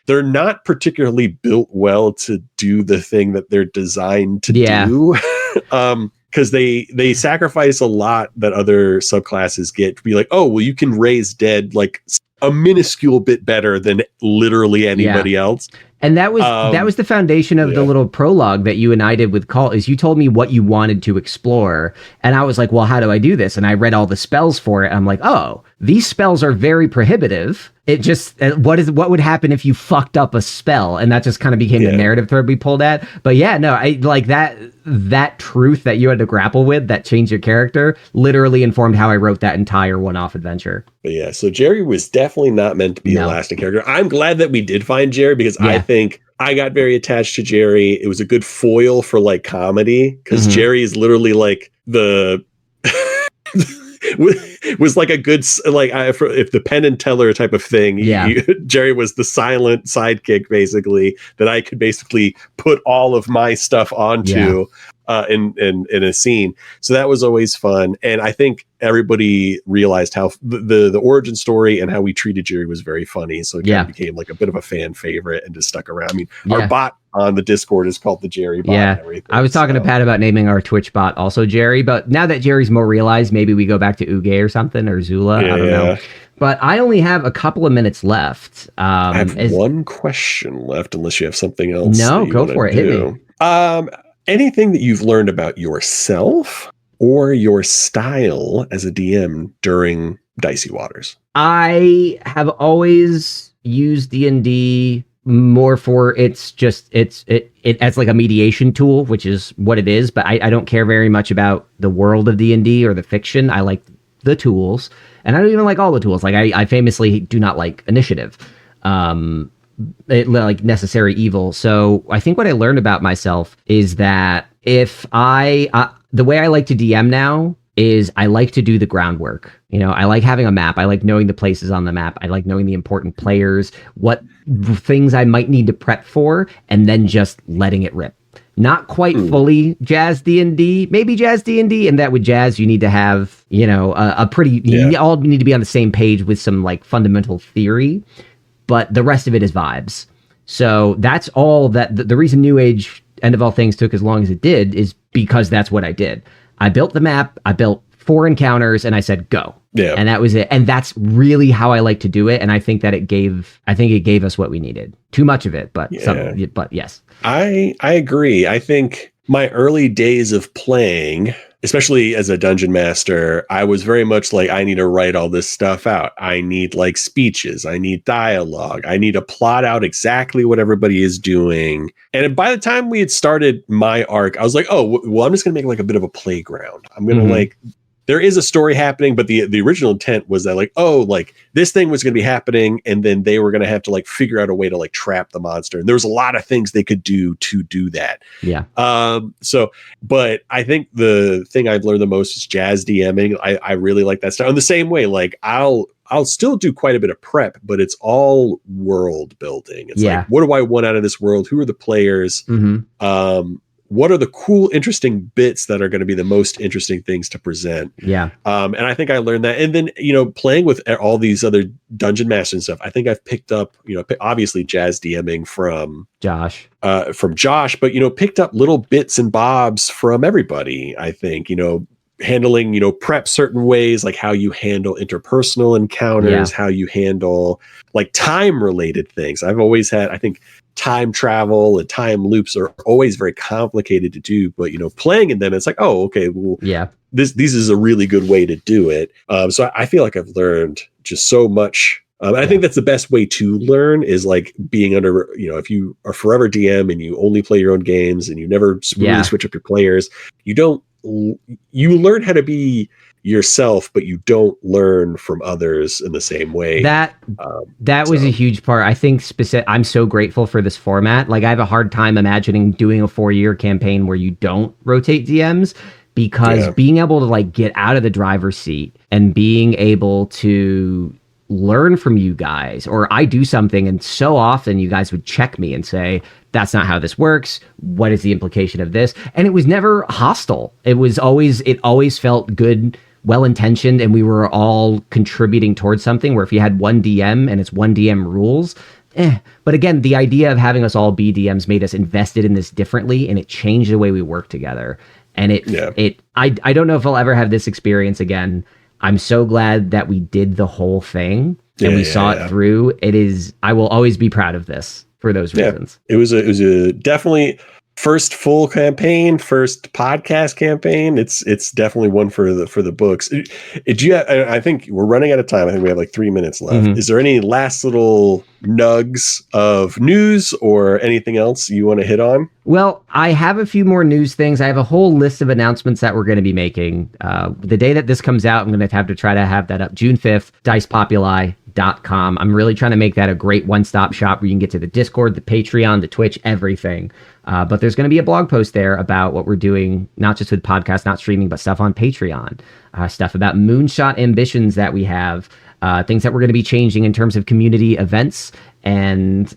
They're not particularly built well to do the thing that they're designed to do. Because they sacrifice a lot that other subclasses get to be like, oh, well, you can raise dead like a minuscule bit better than literally anybody else. And that was the foundation of the little prologue that you and I did with Call, is you told me what you wanted to explore. And I was like, well, how do I do this? And I read all the spells for it. I'm like, oh, these spells are very prohibitive. It just, what would happen if you fucked up a spell? And that just kind of became the narrative thread we pulled at. But yeah, no, I like that truth that you had to grapple with that changed your character literally informed how I wrote that entire one-off adventure. But yeah, so Jerry was definitely not meant to be a lasting character. I'm glad that we did find Jerry, because I think I got very attached to Jerry. It was a good foil for like comedy, because Jerry is literally like the was like a good, like if the Penn and Teller type of thing, Jerry was the silent sidekick basically that I could basically put all of my stuff onto in a scene. So that was always fun. And I think everybody realized how the origin story and how we treated Jerry was very funny. So it became like a bit of a fan favorite and just stuck around. I mean, our bot on the Discord is called the Jerry bot. Yeah, and everything, I was talking to Pat about naming our Twitch bot also Jerry, but now that Jerry's more realized, maybe we go back to Uge or something, or Zula. I don't know. But I only have a couple of minutes left. I have one question left, unless you have something else. No, go for it. Hit me. Anything that you've learned about yourself or your style as a DM during Dicey Waters? I have always used D&D more for it as like a mediation tool, which is what it is. But I don't care very much about the world of D&D or the fiction. I like the tools, and I don't even like all the tools. Like I famously do not like initiative. Like necessary evil. So I think what I learned about myself is that if the way I like to DM now is I like to do the groundwork. I like having a map. I like knowing the places on the map. I like knowing the important players, what things I might need to prep for, and then just letting it rip. Not quite fully jazz D&D, maybe jazz D&D, and that with jazz you need to have, a pretty, you all need to be on the same page with some like fundamental theory. But the rest of it is vibes. So that's all that the reason New Age End of All Things took as long as it did is because that's what I did. I built the map, I built 4 encounters, and I said, go. Yeah. And that was it. And that's really how I like to do it. And I think that it gave us what we needed. Too much of it, but but yes. I agree. I think my early days of playing, especially as a dungeon master, I was very much like, I need to write all this stuff out. I need like speeches. I need dialogue. I need to plot out exactly what everybody is doing. And by the time we had started my arc, I was like, oh, well, I'm just going to make like a bit of a playground. I'm going to like, there is a story happening, but the original intent was that like, oh, like this thing was going to be happening, and then they were going to have to like figure out a way to like trap the monster. And there was a lot of things they could do to do that. Yeah. But I think the thing I've learned the most is jazz DMing. I really like that style. In the same way, like I'll still do quite a bit of prep, but it's all world building. It's like, what do I want out of this world? Who are the players? What are the cool, interesting bits that are going to be the most interesting things to present? Yeah. And I think I learned that. And then, playing with all these other dungeon masters and stuff, I think I've picked up, obviously jazz DMing from Josh, but, picked up little bits and bobs from everybody. I think, handling, prep certain ways, like how you handle interpersonal encounters, how you handle like time related things. I've always had, I think, time travel and time loops are always very complicated to do, but playing in them, it's like, oh, okay, well, this is a really good way to do it. So I feel like I've learned just so much. I think that's the best way to learn is like being under, if you are forever DM and you only play your own games and you never really switch up your players, you learn how to be yourself, but you don't learn from others in the same way. That was a huge part. I think I'm so grateful for this format. Like I have a hard time imagining doing a 4-year campaign where you don't rotate DMs, because being able to like get out of the driver's seat and being able to learn from you guys, or I do something and so often you guys would check me and say, that's not how this works. What is the implication of this? And it was never hostile. It always felt good, well-intentioned, and we were all contributing towards something where if you had one DM and it's one DM rules, But again, the idea of having us all be DMs made us invested in this differently, and it changed the way we work together. And I don't know if I'll ever have this experience again. I'm so glad that we did the whole thing and we saw it through. I will always be proud of this for those reasons. It was a definitely first full campaign, first podcast campaign. It's definitely one for the books. I think we're running out of time. I think we have like 3 minutes left. Mm-hmm. Is there any last little nugs of news or anything else you want to hit on? Well, I have a few more news things. I have a whole list of announcements that we're going to be making. The day that this comes out, I'm going to try to have that up June 5th, dicepopuli.com. I'm really trying to make that a great one-stop shop where you can get to the Discord, the Patreon, the Twitch, everything. But there's going to be a blog post there about what we're doing, not just with podcasts, not streaming, but stuff on Patreon, stuff about moonshot ambitions that we have, things that we're going to be changing in terms of community events and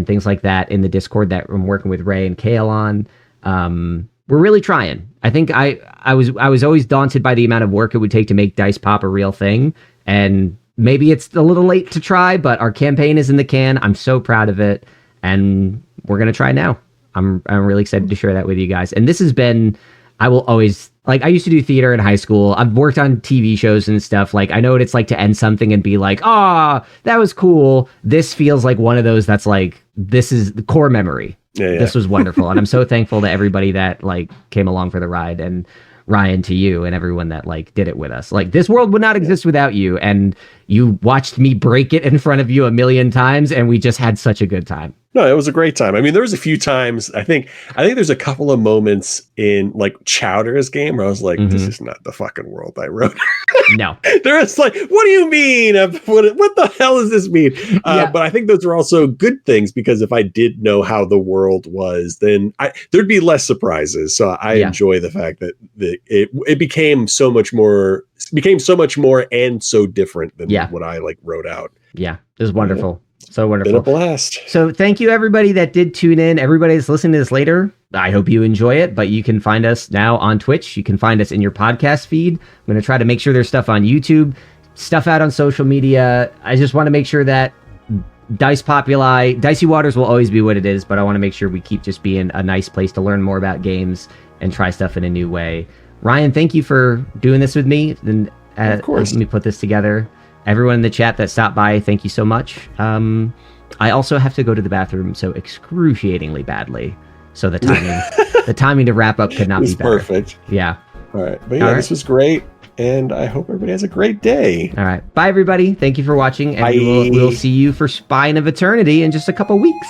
things like that in the Discord that I'm working with Ray and Kale on. We're really trying. I think I was always daunted by the amount of work it would take to make Dice Pop a real thing. And maybe it's a little late to try, but our campaign is in the can. I'm so proud of it. And we're going to try now. I'm really excited to share that with you guys. And this has been, I will always, like, I used to do theater in high school. I've worked on TV shows and stuff. Like, I know what it's like to end something and be like, that was cool. This feels like one of those that's like, this is the core memory. Yeah. This was wonderful. And I'm so thankful to everybody that like came along for the ride, and Ryan, to you and everyone that like did it with us. Like, this world would not exist without you. And you watched me break it in front of you a million times, and we just had such a good time. No, it was a great time. I mean, there was a few times, I think there's a couple of moments in like Chowder's game where I was like, this is not the fucking world I wrote. No. They're just like, what do you mean? What the hell does this mean? But I think those are also good things, because if I did know how the world was, then there'd be less surprises. So I enjoy the fact that it became so much more and so different than what I like wrote out. Yeah, it was wonderful. So wonderful. Been a blast. So thank you, everybody that did tune in. Everybody that's listening to this later, I hope you enjoy it. But you can find us now on Twitch. You can find us in your podcast feed. I'm going to try to make sure there's stuff on YouTube, stuff out on social media. I just want to make sure that Dice Populi, Dicey Waters will always be what it is, but I want to make sure we keep just being a nice place to learn more about games and try stuff in a new way. Ryan, thank you for doing this with me. And of course, let me put this together. Everyone in the chat that stopped by, thank you so much. I also have to go to the bathroom so excruciatingly badly. So the timing to wrap up could not be better. Perfect. Yeah. All right. But yeah, this was great. And I hope everybody has a great day. All right. Bye, everybody. Thank you for watching. And we'll see you for Spine of Eternity in just a couple weeks.